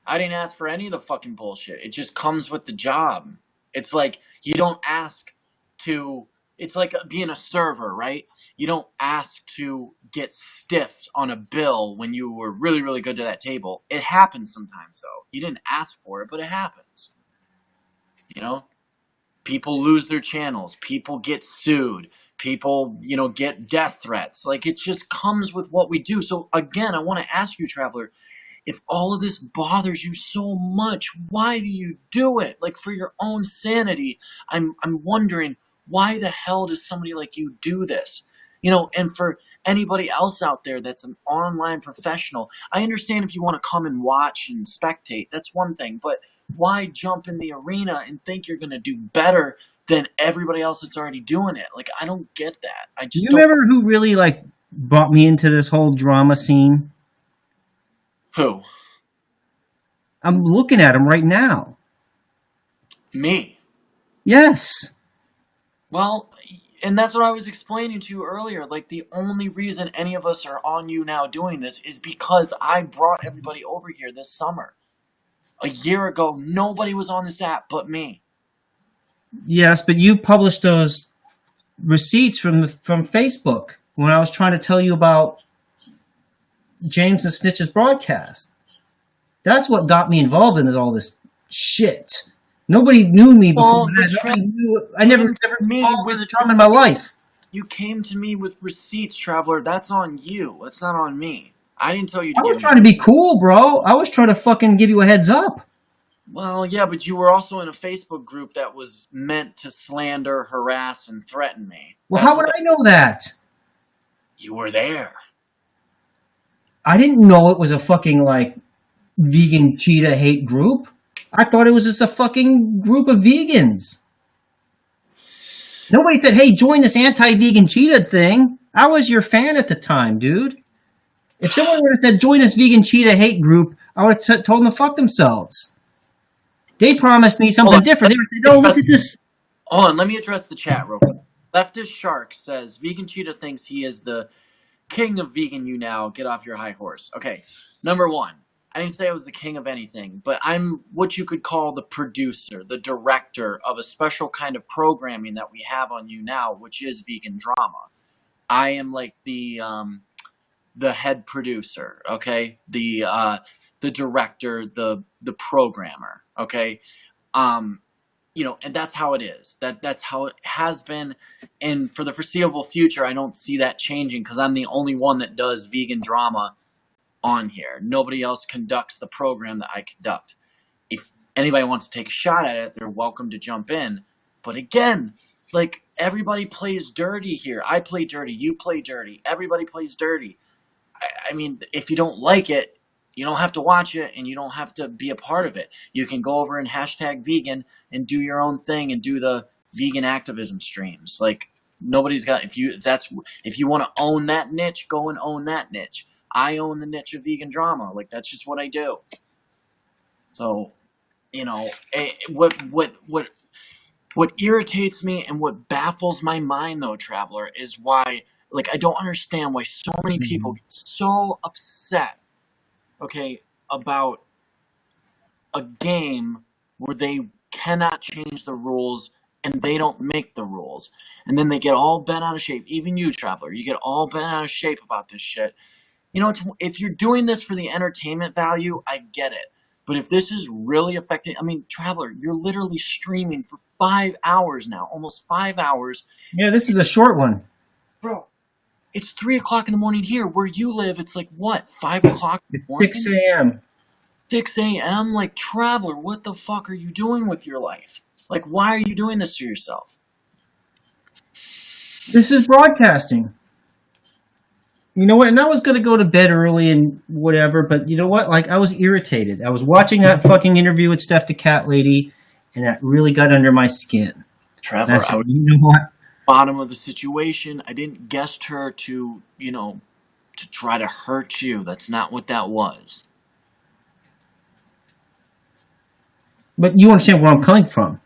I didn't ask for any of the fucking bullshit. It just comes with the job. It's like you don't ask to. It's like being a server, right? You don't ask to get stiffed on a bill when you were really, really good to that table. It happens sometimes, though. You didn't ask for it, but it happens. People lose their channels. People get sued. People, get death threats. Like, it just comes with what we do. So, again, I want to ask you, Traveler, if all of this bothers you so much, why do you do it? Like, for your own sanity, I'm wondering, why the hell does somebody like you do this? And for anybody else out there that's an online professional, I understand if you want to come and watch and spectate, that's one thing, but why jump in the arena and think you're going to do better than everybody else that's already doing it? Like, I don't get that. I You just don't. remember who really like brought me into this whole drama scene? Who? I'm looking at him right now. Me. Yes. Well, and that's what I was explaining to you earlier. Like, the only reason any of us are on you now doing this is because I brought everybody over here this summer. A year ago, nobody was on this app but me. Yes, but you published those receipts from Facebook when I was trying to tell you about James and Snitch's broadcast. That's what got me involved in all this shit. Nobody knew me before that. Nobody knew. I never followed with a drama in my life. You came to me with receipts, Traveler. That's on you. That's not on me. I didn't tell you to I was give me. trying to be cool, bro. I was trying to fucking give you a heads up. Well, yeah, but you were also in a Facebook group that was meant to slander, harass, and threaten me. Well, how would I know that? You were there. I didn't know it was a fucking like vegan cheetah hate group. I thought it was just a fucking group of vegans. Nobody said, hey, join this anti-vegan cheetah thing. I was your fan at the time, dude. If someone would have said, join this vegan cheetah hate group, I would have told them to fuck themselves. They promised me something different. They would say, no, look at this. Hold on, let me address the chat real quick. Leftist Shark says, Vegan Cheetah thinks he is the king of vegan you now. Get off your high horse. Okay, number one, I didn't say I was the king of anything, but I'm what you could call the producer, the director of a special kind of programming that we have on you now, which is vegan drama. I am like the head producer, okay? The director, the programmer, okay? And that's how it is. That's how it has been, and for the foreseeable future, I don't see that changing because I'm the only one that does vegan drama on here. Nobody else conducts the program that I conduct. If anybody wants to take a shot at it, they're welcome to jump in. But again, like, everybody plays dirty here. I play dirty. You play dirty. Everybody plays dirty. I mean, if you don't like it, you don't have to watch it and you don't have to be a part of it. You can go over and hashtag vegan and do your own thing and do the vegan activism streams. Like, nobody's got, if you want to own that niche, go and own that niche. I own the niche of vegan drama. Like, that's just what I do. So, what irritates me and what baffles my mind, though, Traveler, is why Like, I don't understand why so many people get so upset, okay, about a game where they cannot change the rules and they don't make the rules. And then they get all bent out of shape. Even you, Traveler, you get all bent out of shape about this shit. You know, if you're doing this for the entertainment value, I get it. But if this is really affecting, I mean, Traveler, you're literally streaming for 5 hours now, almost 5 hours. Yeah, this is a short one. Bro, it's 3 o'clock in the morning here. Where you live, it's like what, 5 o'clock in the It's 6 morning? a.m. 6 a.m.? Like, Traveler, what the fuck are you doing with your life? Like, why are you doing this to yourself? This is broadcasting. You know what? And I was going to go to bed early and whatever, but you know what? Like, I was irritated. I was watching that fucking interview with Steph the Cat Lady, and that really got under my skin. And I Traveler, said, I was you know what? bottom of the situation. I didn't guest her to, to try to hurt you. That's not what that was. But you understand where I'm coming from.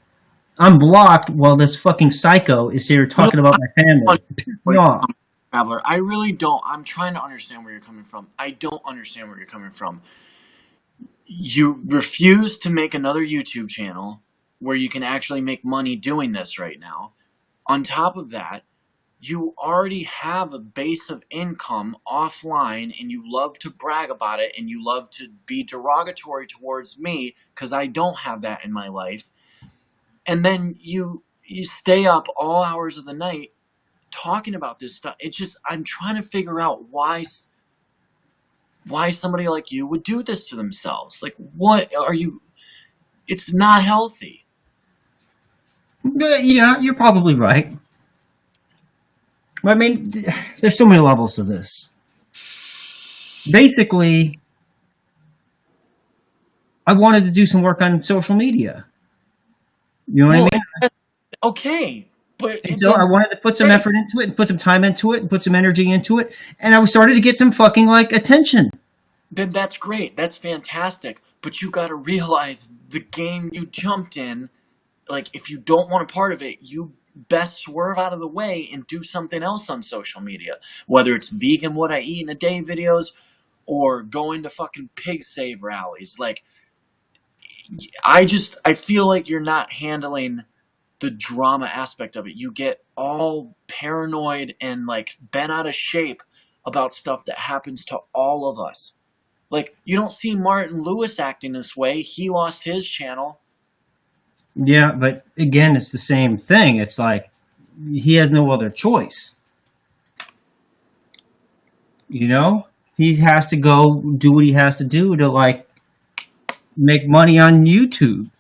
I'm blocked while this fucking psycho is here talking about my family. It pissed me off. Traveler, I really don't. I'm trying to understand where you're coming from. I don't understand where you're coming from. You refuse to make another YouTube channel where you can actually make money doing this right now. On top of that, you already have a base of income offline and you love to brag about it and you love to be derogatory towards me because I don't have that in my life. And then you stay up all hours of the night talking about this stuff. It's just, I'm trying to figure out why somebody like you would do this to themselves. Like, what are you? It's not healthy. Yeah, you're probably right. I mean, there's so many levels to this. Basically, I wanted to do some work on social media. You know what I Well, mean? okay, but And so I then wanted to put some great. effort into it and put some time into it and put some energy into it. And I started to get some fucking like attention. Then that's great. That's fantastic. But you got to realize the game you jumped in. Like, if you don't want a part of it, you best swerve out of the way and do something else on social media. Whether it's vegan what I eat in a day videos or going to fucking pig save rallies. Like, I feel like you're not handling the drama aspect of it. You get all paranoid and like bent out of shape about stuff that happens to all of us. Like, you don't see Martin Lewis acting this way. He lost his channel. Yeah, but again, it's the same thing. It's like he has no other choice. You know? He has to go do what he has to do to like make money on YouTube.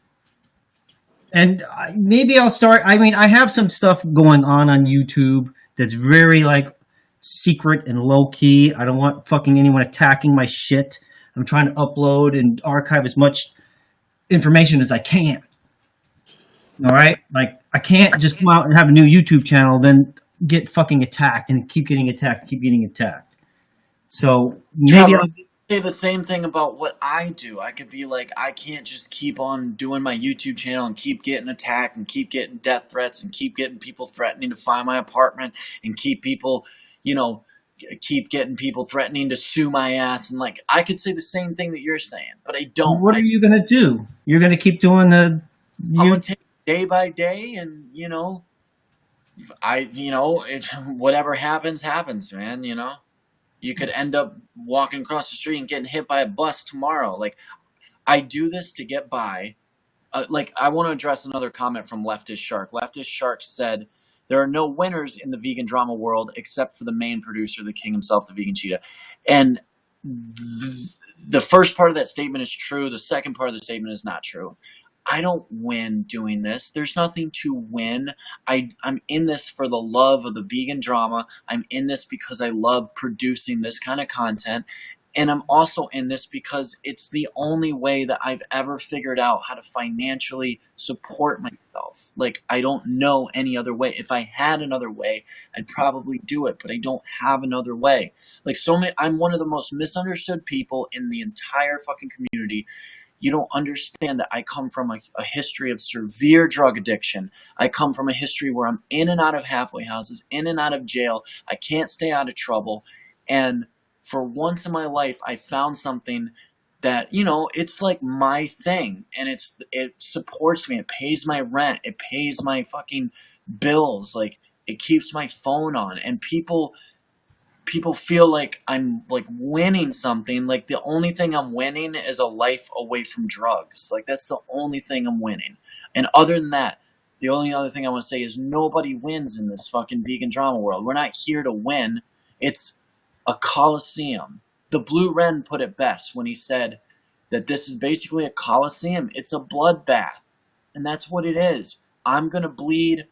And maybe I'll start. I mean, I have some stuff going on YouTube that's very like secret and low key. I don't want fucking anyone attacking my shit. I'm trying to upload and archive as much information as I can. All right, like I can't just come out and have a new YouTube channel, then get fucking attacked and keep getting attacked, keep getting attacked. So maybe Trevor, I'll. I say the same thing about what I do. I could be like, I can't just keep on doing my YouTube channel and keep getting attacked and keep getting death threats and keep getting people threatening to find my apartment and keep people, you know, keep getting people threatening to sue my ass. And like, I could say the same thing that you're saying, but I don't. What are you gonna do? You're gonna keep doing the I'm you? gonna take it day by day, and whatever happens, happens, man. You could end up walking across the street and getting hit by a bus tomorrow. Like, I do this to get by. I want to address another comment from Leftist Shark. Leftist Shark said, there are no winners in the vegan drama world except for the main producer, the king himself, the vegan cheetah. And the first part of that statement is true. The second part of the statement is not true. I don't win doing this. There's nothing to win. I'm in this for the love of the vegan drama. I'm in this because I love producing this kind of content. And I'm also in this because it's the only way that I've ever figured out how to financially support myself. Like, I don't know any other way. If I had another way, I'd probably do it, but I don't have another way. Like, I'm one of the most misunderstood people in the entire fucking community. You don't understand that I come from a history of severe drug addiction. I come from a history where I'm in and out of halfway houses, in and out of jail. I can't stay out of trouble. And for once in my life, I found something that, it's like my thing, and it supports me. It pays my rent. It pays my fucking bills. Like, it keeps my phone on, and people feel like I'm like winning something. Like, the only thing I'm winning is a life away from drugs. Like, that's the only thing I'm winning. And other than that, the only other thing I want to say is nobody wins in this fucking vegan drama world. We're not here to win. It's a coliseum. The Blue Wren put it best when he said that this is basically a coliseum. It's a bloodbath. And that's what it is. I'm going to bleed.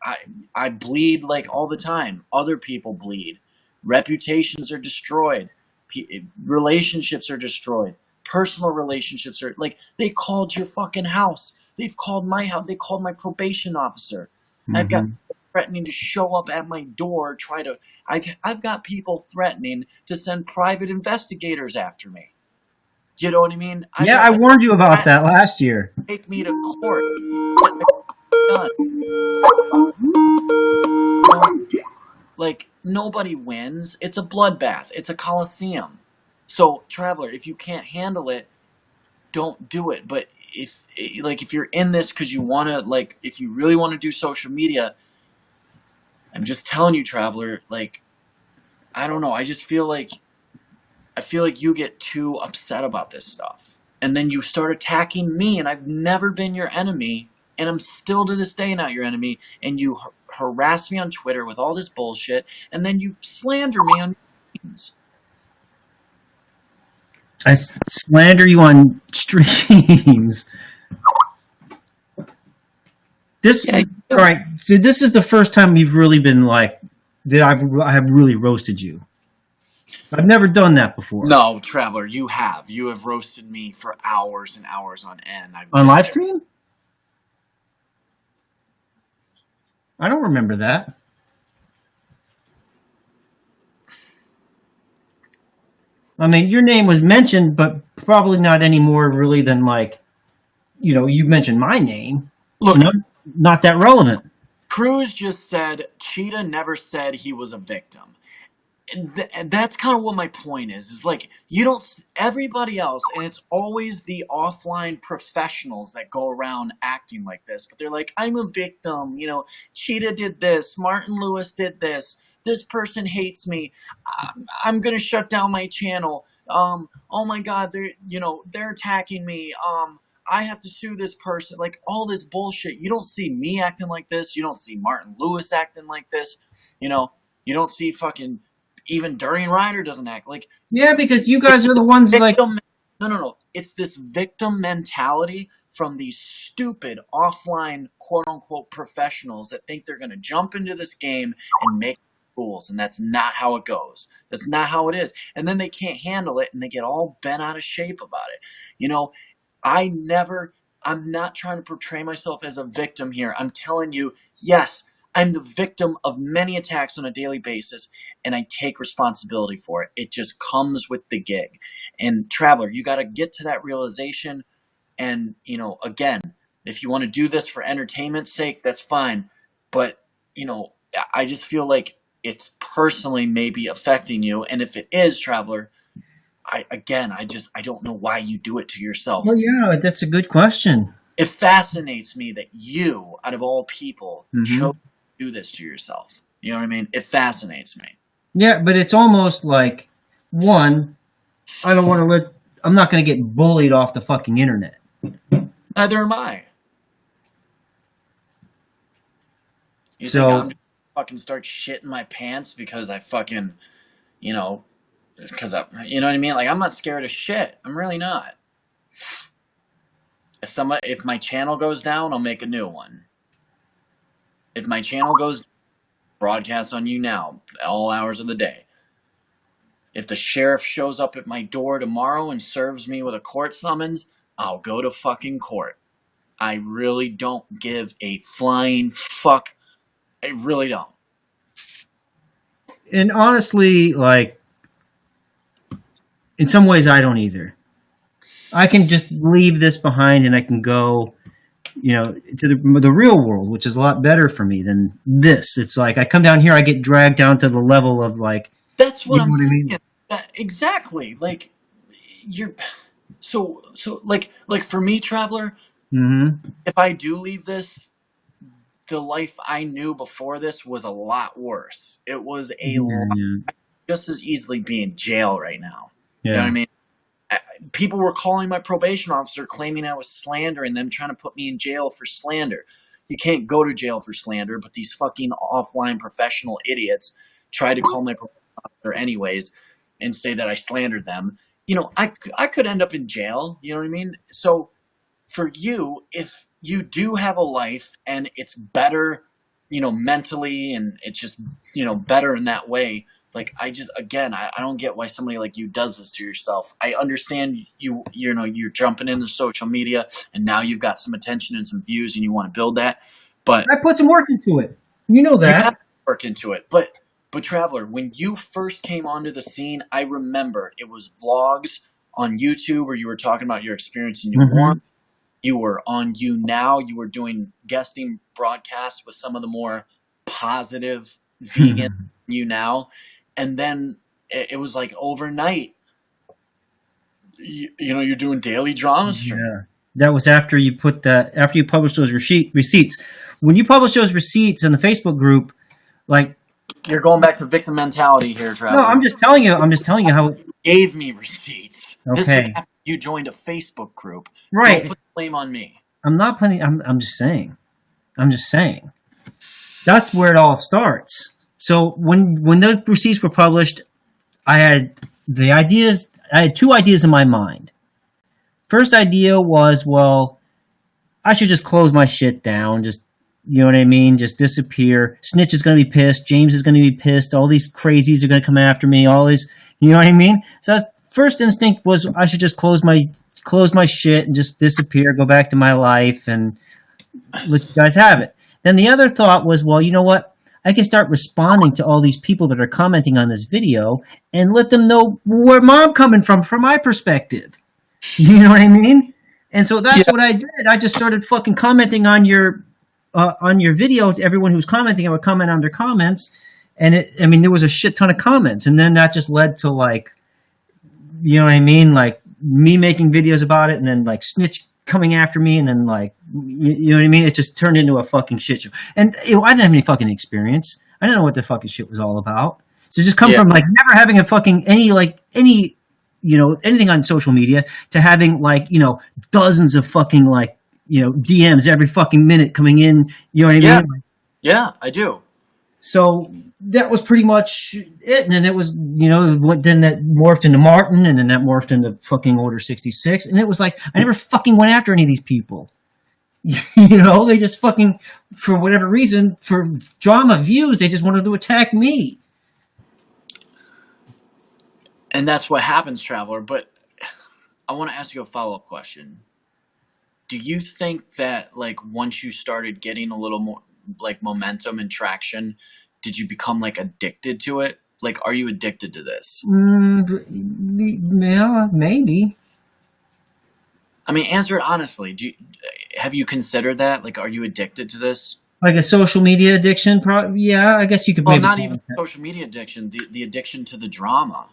I, I bleed like all the time. Other people bleed. Reputations are destroyed. Relationships are destroyed. Personal relationships are like, they called your fucking house. They've called my house. They called my probation officer. I've got Mm-hmm. people threatening to show up at my door. I've got people threatening to send private investigators after me. You know what I mean? I've Yeah, got I like warned you about threat that last year. to take me to court. Done. No, like, nobody wins. It's a bloodbath. It's a coliseum. So, traveler, if you can't handle it, don't do it. But if you're in this because you want to, like, if you really want to do social media, I'm just telling you, traveler, like, I don't know. I feel like you get too upset about this stuff. And then you start attacking me, and I've never been your enemy, and I'm still to this day not your enemy, and you harass me on Twitter with all this bullshit, and then you slander me on streams. I slander you on streams. This Yeah, is all right. So this is the first time you've really been like that. I have really roasted you. I've never done that before no, traveler, you have. You have roasted me for hours and hours on end. I've on been live there. stream. I don't remember that. I mean, your name was mentioned, but probably not any more really than like, you mentioned my name. Look, No, not that relevant. Cruz just said Cheetah never said he was a victim. And that's kind of what my point is like, you don't, everybody else, and it's always the offline professionals that go around acting like this, but they're like, I'm a victim, Cheetah did this, Martin Lewis did this person hates me, I'm gonna shut down my channel, oh my god, they're attacking me, I have to sue this person, like, all this bullshit. You don't see me acting like this, you don't see Martin Lewis acting like this, you don't see fucking, even Durian Ryder doesn't act like Yeah, because you guys are the ones like. victim. No. It's this victim mentality from these stupid offline quote unquote professionals that think they're going to jump into this game and make rules, and that's not how it goes. That's not how it is. And then they can't handle it, and they get all bent out of shape about it. You know, I never. I'm not trying to portray myself as a victim here. I'm telling you, yes, I'm the victim of many attacks on a daily basis, and I take responsibility for it. It just comes with the gig. And traveler, you got to get to that realization. And, again, if you want to do this for entertainment's sake, that's fine. But, I just feel like it's personally maybe affecting you. And if it is, traveler, I don't know why you do it to Well, yourself. yeah, that's a good question. It fascinates me that you, out of all people, chose Hmm. to do this to yourself. You know what I mean? It fascinates me. Yeah, but it's almost like one. I don't want to let. I'm not going to get bullied off the fucking internet. Neither am I. You think I'm So just fucking start shitting my pants because I fucking, you know, you know what I mean? Like, I'm not scared of shit. I'm really not. If my channel goes down, I'll make a new one. If my channel goes, broadcast on you now, all hours of the day. If the sheriff shows up at my door tomorrow and serves me with a court summons, I'll go to fucking court. I really don't give a flying fuck. I really don't. and honestly, like in some ways, I don't either. I can just leave this behind and I can go, to the real world, which is a lot better for me than this. It's like I come down here, I get dragged down to the level of like, That's you what know I'm what I mean? saying. Exactly. Like you're like for me, traveler, Mm-hmm. if I do leave this, the life I knew before this was a lot worse. It was a lot Yeah, just as easily be in jail right now. You know what I yeah. mean? People were calling my probation officer claiming I was slandering them, trying to put me in jail for slander. You can't go to jail for slander, but these fucking offline professional idiots tried to call my probation officer anyways and say that I slandered them. I could end up in jail. You know what I mean? So for you, if you do have a life and it's better, mentally, and it's just, better in that way, like I just, again, I don't get why somebody like you does this to yourself. I understand you're jumping into social media and now you've got some attention and some views and you want to build that, but I put some work into it. You know you have that. to work into it. But Traveler, when you first came onto the scene, I remember it was vlogs on YouTube where you were talking about your experience in New Orleans. Mm-hmm. You were on You Now. You were doing guesting broadcasts with some of the more positive vegan You Now. And then it was like overnight, you're doing daily drama stream. Yeah. That was after you published those receipts. When you publish those receipts in the Facebook group, like, You're going back to victim mentality here, no, Traveler. I'm just telling you how. Gave me receipts. This was Okay. after you joined a Facebook group. Don't Right. put the blame on me. I'm not putting. I'm just saying. I'm just saying. That's where it all starts. So when those receipts were published, I had the ideas. I had two ideas in my mind. First idea was, well, I should just close my shit down. Just, you know what I mean? Just disappear. Snitch is going to be pissed. James is going to be pissed. All these crazies are going to come after me. All this, you know what I mean? So first instinct was I should just close my shit and just disappear, go back to my life, and let you guys have it. Then the other thought was, well, you know what? I can start responding to all these people that are commenting on this video and let them know where I'm coming from my perspective. You know what I mean? And so Yeah. that's what I did. I just started fucking commenting on your video. To everyone who's commenting, I would comment on their comments, and there was a shit ton of comments, and then that just led to, like, you know what I mean, like me making videos about it, and then like Snitch coming after me, and then like you know what I mean. It just turned into a fucking shit show, and I didn't have any fucking experience. I didn't know what the fucking shit was all about. So just come Yeah. from like never having a fucking any anything on social media to having like dozens of fucking like DMs every fucking minute coming in. You know what I Yeah. mean? Yeah, I do. So that was pretty much it. And then it was, then that morphed into Martin, and then that morphed into fucking Order 66. And it was like, I never fucking went after any of these people. They just fucking, for whatever reason, for drama views, they just wanted to attack me. And that's what happens, Traveler. But I want to ask you a follow-up question. Do you think that, like, once you started getting a little more like momentum and traction, did you become like addicted to it? Like, are you addicted to this? Yeah, maybe. I mean, answer it honestly. Have you considered that? Like, are you addicted to this? Like a social media addiction? Yeah, I guess you could Well, maybe not call even it that. social media addiction. The addiction to the drama.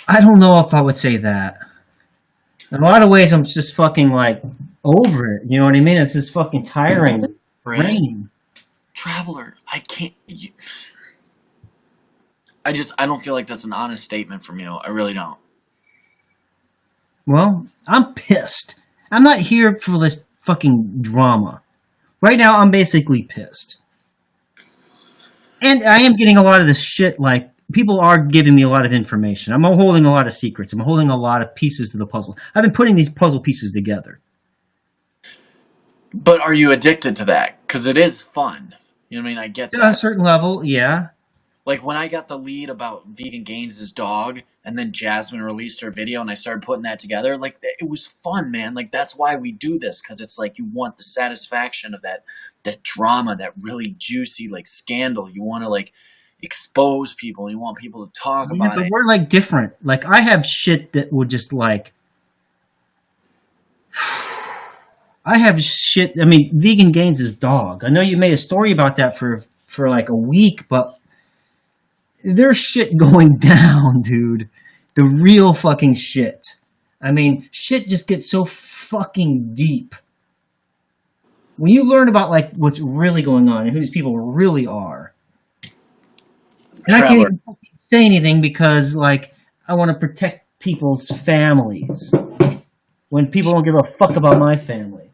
I don't know if I would say that. In a lot of ways, I'm just fucking like over it. You know what I mean? It's just fucking tiring. Right, Rain. Traveler. I can't. I don't feel like that's an honest statement from you. I really don't. Well, I'm pissed. I'm not here for this fucking drama. Right now, I'm basically pissed. And I am getting a lot of this shit, like, people are giving me a lot of information. I'm holding a lot of secrets. I'm holding a lot of pieces to the puzzle. I've been putting these puzzle pieces together. But are you addicted to that? Because it is fun. You know what I mean? I get To a that. certain level, yeah. Like when I got the lead about Vegan Gaines' dog, and then Jasmine released her video, and I started putting that together. Like it was fun, man. Like that's why we do this, because it's like you want the satisfaction of that drama, that really juicy like scandal. You want to like expose people. You want people to talk Yeah, about but it. we're like different. Like I have shit that would just like I have shit. I mean, Vegan Gains' his dog. I know you made a story about that for like a week, but there's shit going down, dude. The real fucking shit. I mean, shit just gets so fucking deep. When you learn about like what's really going on and who these people really are, and I can't Traveler, even say anything because like I want to protect people's families when people don't give a fuck about my family.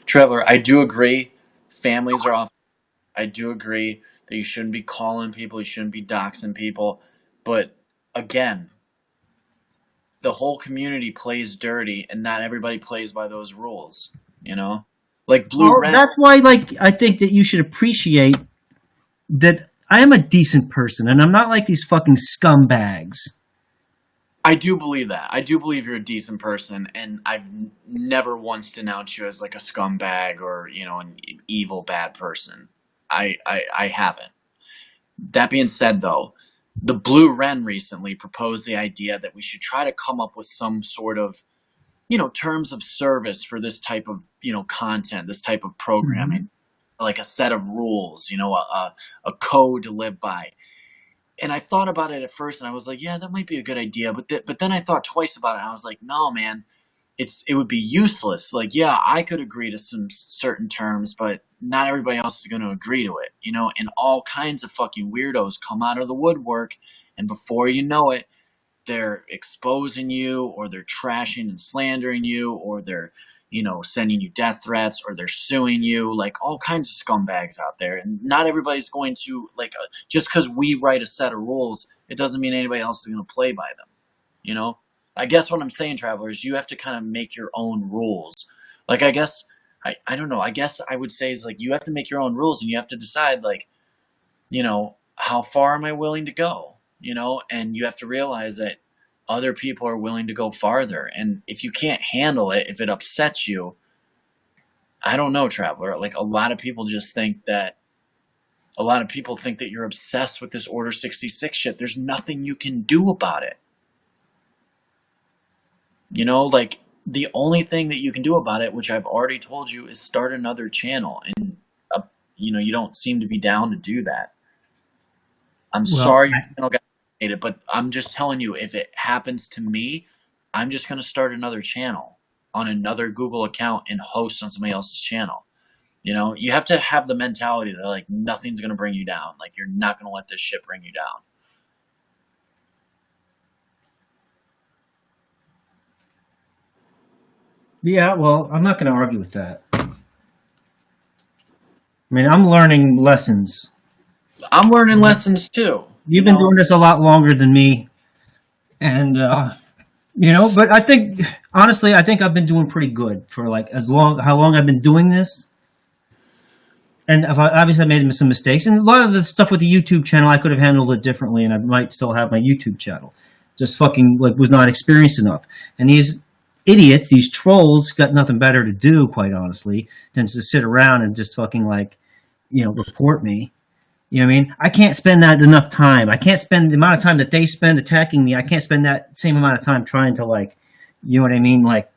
Traveler, I do agree. Families are off. I do agree that you shouldn't be calling people, you shouldn't be doxing people. But again, the whole community plays dirty, and not everybody plays by those rules. You know, like Blue Well, Ren. that's why like I think that you should appreciate that I am a decent person and I'm not like these fucking scumbags. I do believe that. I do believe you're a decent person, and I've never once denounced you as like a scumbag or an evil bad person. I haven't. That being said, though, the Blue Wren recently proposed the idea that we should try to come up with some sort of terms of service for this type of content, this type of Mm-hmm. programming, like a set of rules, a code to live by. And I thought about it at first, and I was like, yeah, that might be a good idea. But then I thought twice about it, and I was like, no, man, it would be useless. Like, yeah, I could agree to some certain terms, but not everybody else is going to agree to it, and all kinds of fucking weirdos come out of the woodwork, and before you know it, they're exposing you, or they're trashing and slandering you, or they're sending you death threats, or they're suing you, like all kinds of scumbags out there. And not everybody's going to just because we write a set of rules, it doesn't mean anybody else is going to play by them. you know I guess what I'm saying, travelers, you have to kind of make your own rules. Like, I guess, I don't know, I guess I would say is like, you have to make your own rules, and you have to decide, like, how far am I willing to go? And you have to realize that other people are willing to go farther. And if you can't handle it, if it upsets you, I don't know, traveler. Like, a lot of people think that you're obsessed with this Order 66 shit. There's nothing you can do about it. Like, the only thing that you can do about it, which I've already told you, is start another channel. And, you don't seem to be down to do that. I'm Well, sorry your channel got eliminated, but I'm just telling you, if it happens to me, I'm just going to start another channel on another Google account and host on somebody else's channel. You have to have the mentality that, like, nothing's going to bring you down. Like, you're not going to let this shit bring you down. yeah, well, I'm not going to argue with that. I mean, I'm learning lessons. I'm learning lessons too. You've been doing this a lot longer than me, and but I think honestly, I think I've been doing pretty good for like how long I've been doing this. And obviously, I made some mistakes, and a lot of the stuff with the YouTube channel, I could have handled it differently, and I might still have my YouTube channel. Just fucking like was not experienced enough, and these idiots, these trolls, got nothing better to do, quite honestly, than to sit around and just fucking like, report me. You know what I mean? I can't spend that enough time. I can't spend the amount of time that they spend attacking me. I can't spend that same amount of time trying to like, you know what I mean? Like,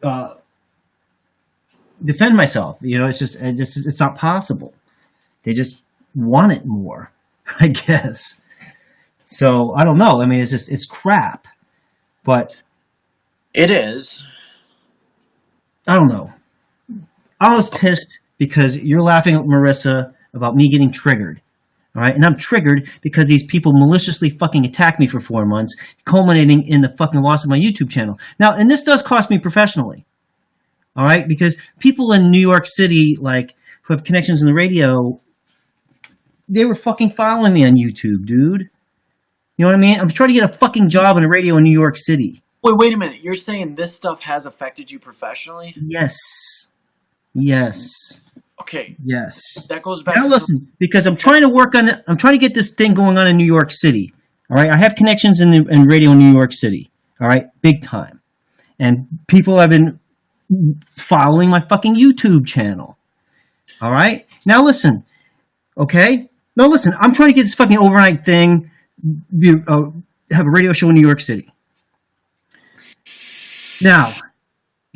uh, defend myself. It's not possible. They just want it more, I guess. So I don't know. I mean, it's crap. But It is. I don't know. I was pissed because you're laughing at Marissa about me getting triggered. All right, and I'm triggered because these people maliciously fucking attacked me for 4 months, culminating in the fucking loss of my YouTube channel. Now, and this does cost me professionally. All right, because people in New York City, like, who have connections in the radio, they were fucking following me on YouTube, dude. You know what I mean? I'm trying to get a fucking job in the radio in New York City. Wait a minute. You're saying this stuff has affected you professionally? Yes. Yes. Okay. Yes. That goes back Now to listen, because I'm trying to work on it. I'm trying to get this thing going on in New York City. All right, I have connections in radio in New York City. All right, big time, and people have been following my fucking YouTube channel. All right, now listen, okay. No, listen, I'm trying to get this fucking overnight thing, have a radio show in New York City. Now,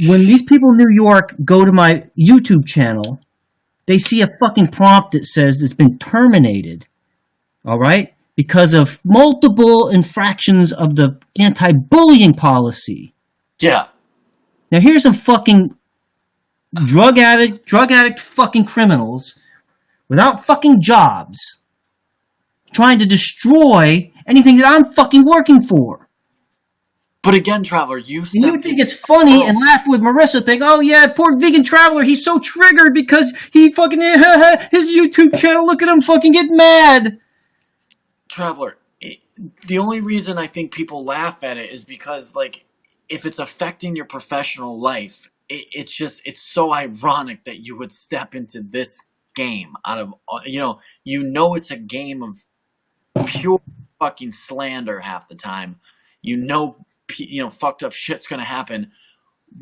when these people in New York go to my YouTube channel, they see a fucking prompt that says it's been terminated, all right, because of multiple infractions of the anti-bullying policy. Yeah. Now, here's some fucking drug addict fucking criminals without fucking jobs trying to destroy anything that I'm fucking working for. But again, Traveler, you And you stepped think in. it's funny and laugh with Marissa, think, oh yeah, poor vegan traveler, he's so triggered because he fucking, his YouTube channel, look at him fucking get mad. Traveler, the only reason I think people laugh at it is because, like, if it's affecting your professional life, it's so ironic that you would step into this game out of, it's a game of pure fucking slander half the time. Fucked up shit's gonna happen.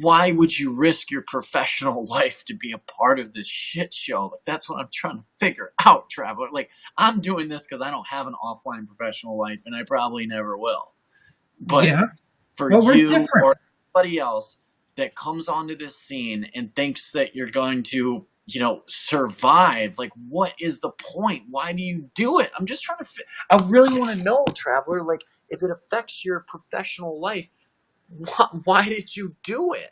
Why would you risk your professional life to be a part of this shit show? Like, that's what I'm trying to figure out, Traveler. Like, I'm doing this because I don't have an offline professional life, and I probably never will. But Yeah, for well, we're you different. or anybody else that comes onto this scene and thinks that you're going to, survive, like, what is the point? Why do you do it? I'm just trying to. I really want to know, Traveler. Like, if it affects your professional life, why did you do it?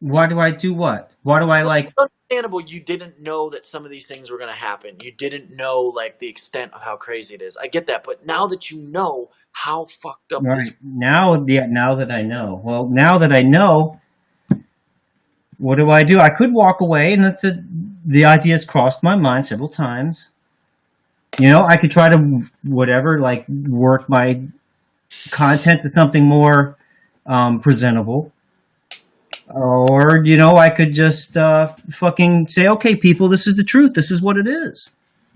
Why do I do what? Why do I Like, like, it's understandable you didn't know that some of these things were going to happen. You didn't know, like, the extent of how crazy it is. I get that, but now that you know how fucked up this. right, now, yeah, now that I know. Well, now that I know, what do? I could walk away, and the idea has crossed my mind several times. I could try to whatever, like work my content to something more presentable, or I could just fucking say, okay, people, this is the truth. This is what it is.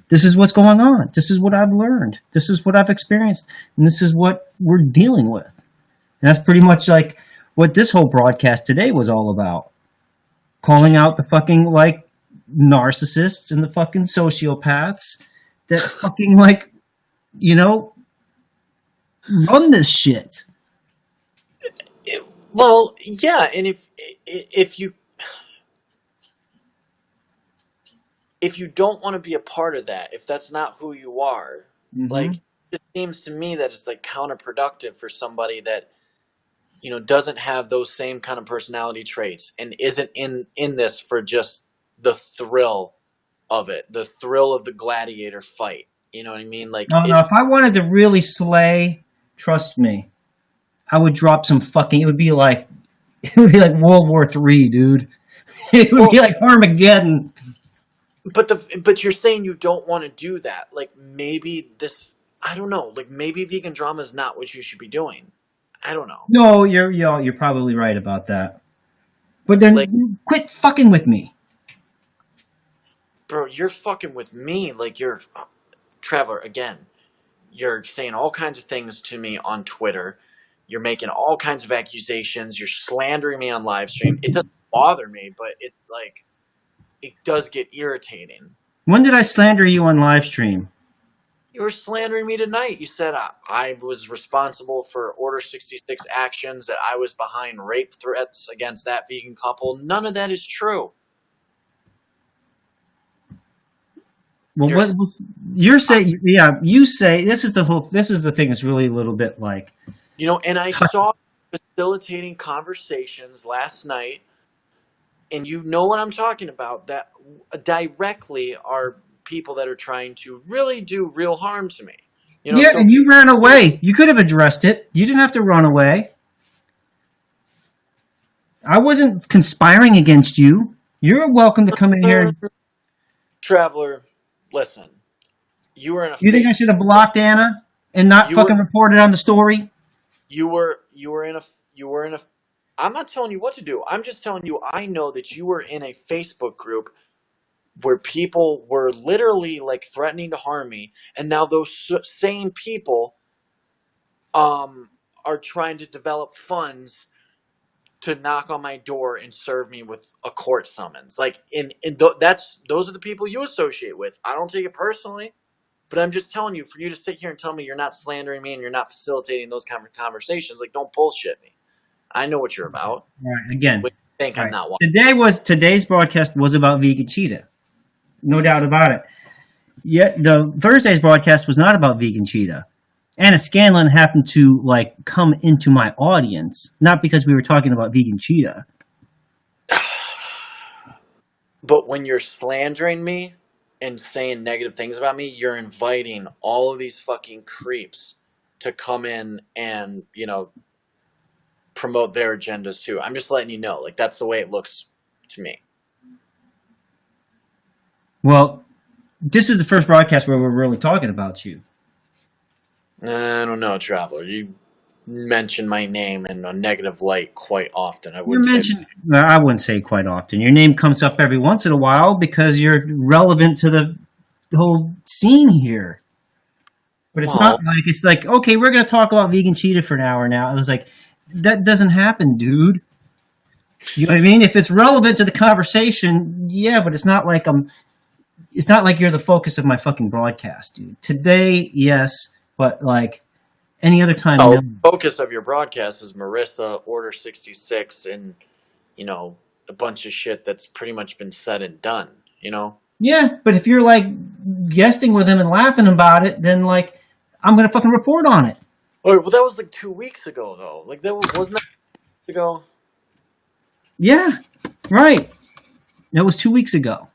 This is what's going on. This is what I've learned. This is what I've experienced, and this is what we're dealing with. And that's pretty much like what this whole broadcast today was all about. Calling out the fucking like narcissists and the fucking sociopaths that fucking like you know run this shit. Well, yeah, and if you don't want to be a part of that, if that's not who you are, like, Mm-hmm. it seems to me that it's like counterproductive for somebody that doesn't have those same kind of personality traits and isn't in this for just the thrill of it, the thrill of the gladiator fight. You know what I mean? Like, No, no. If I wanted to really slay, trust me, I would drop some fucking. It would be like World War III, dude. It would well, be like Armageddon. but you're saying you don't want to do that. Like, maybe this, I don't know. Like, maybe vegan drama is not what you should be doing. I don't know. No, you're probably right about that. But Like, then quit fucking with me. bro, you're fucking with me. Like, you're Traveler again. You're saying all kinds of things to me on Twitter. You're making all kinds of accusations. You're slandering me on live stream. It doesn't bother me, but it's like, it does get irritating. When did I slander you on live stream? You were slandering me tonight. You said I was responsible for Order 66 actions, that I was behind rape threats against that vegan couple. None of that is true. Well, You're, you're saying? Yeah, you say this is the whole. This is the thing that's really a little bit like. and I saw facilitating conversations last night, and you know what I'm talking about, that directly are people that are trying to really do real harm to me. Yeah, So and you ran away. You could have addressed it. You didn't have to run away. I wasn't conspiring against you. You're welcome to come in here. Traveler, listen. You were in a You think I Facebook. should have blocked Anna and not You were fucking reported on the story? you were in a. I'm not telling you what to do. I'm just telling you I know that you were in a Facebook group where people were literally, like, threatening to harm me, and now those same people are trying to develop funds to knock on my door and serve me with a court summons. Like, those are the people you associate with. I don't take it personally, but I'm just telling you, for you to sit here and tell me you're not slandering me and you're not facilitating those conversations, like, don't bullshit me. I know what you're about. All right, again. But you think All I'm right. not one. Today's broadcast was about vegan cheetah. No doubt about it. Yeah, the Thursday's broadcast was not about vegan cheetah. Anna Scanlon happened to like come into my audience, not because we were talking about vegan cheetah. But when you're slandering me and saying negative things about me, you're inviting all of these fucking creeps to come in and, promote their agendas too. I'm just letting you know, like, that's the way it looks to me. Well, this is the first broadcast where we're really talking about you. I don't know, Traveler. You mention my name in a negative light quite often. You mentioned, well, I wouldn't say quite often. Your name comes up every once in a while because you're relevant to the whole scene here. But it's not like, it's like, okay, we're going to talk about vegan cheetah for an hour now. I was like, that doesn't happen, dude. You know what I mean? If it's relevant to the conversation, yeah, but it's not like it's not like you're the focus of my fucking broadcast, dude. Today, yes, but like any other time, no. The focus of your broadcast is Marissa, Order 66, and, a bunch of shit that's pretty much been said and done, Yeah, but if you're like guesting with him and laughing about it, then like I'm gonna fucking report on it. Oh, well, that was like 2 weeks ago, though. Like, wasn't that 2 weeks ago? Yeah, right. That was 2 weeks ago.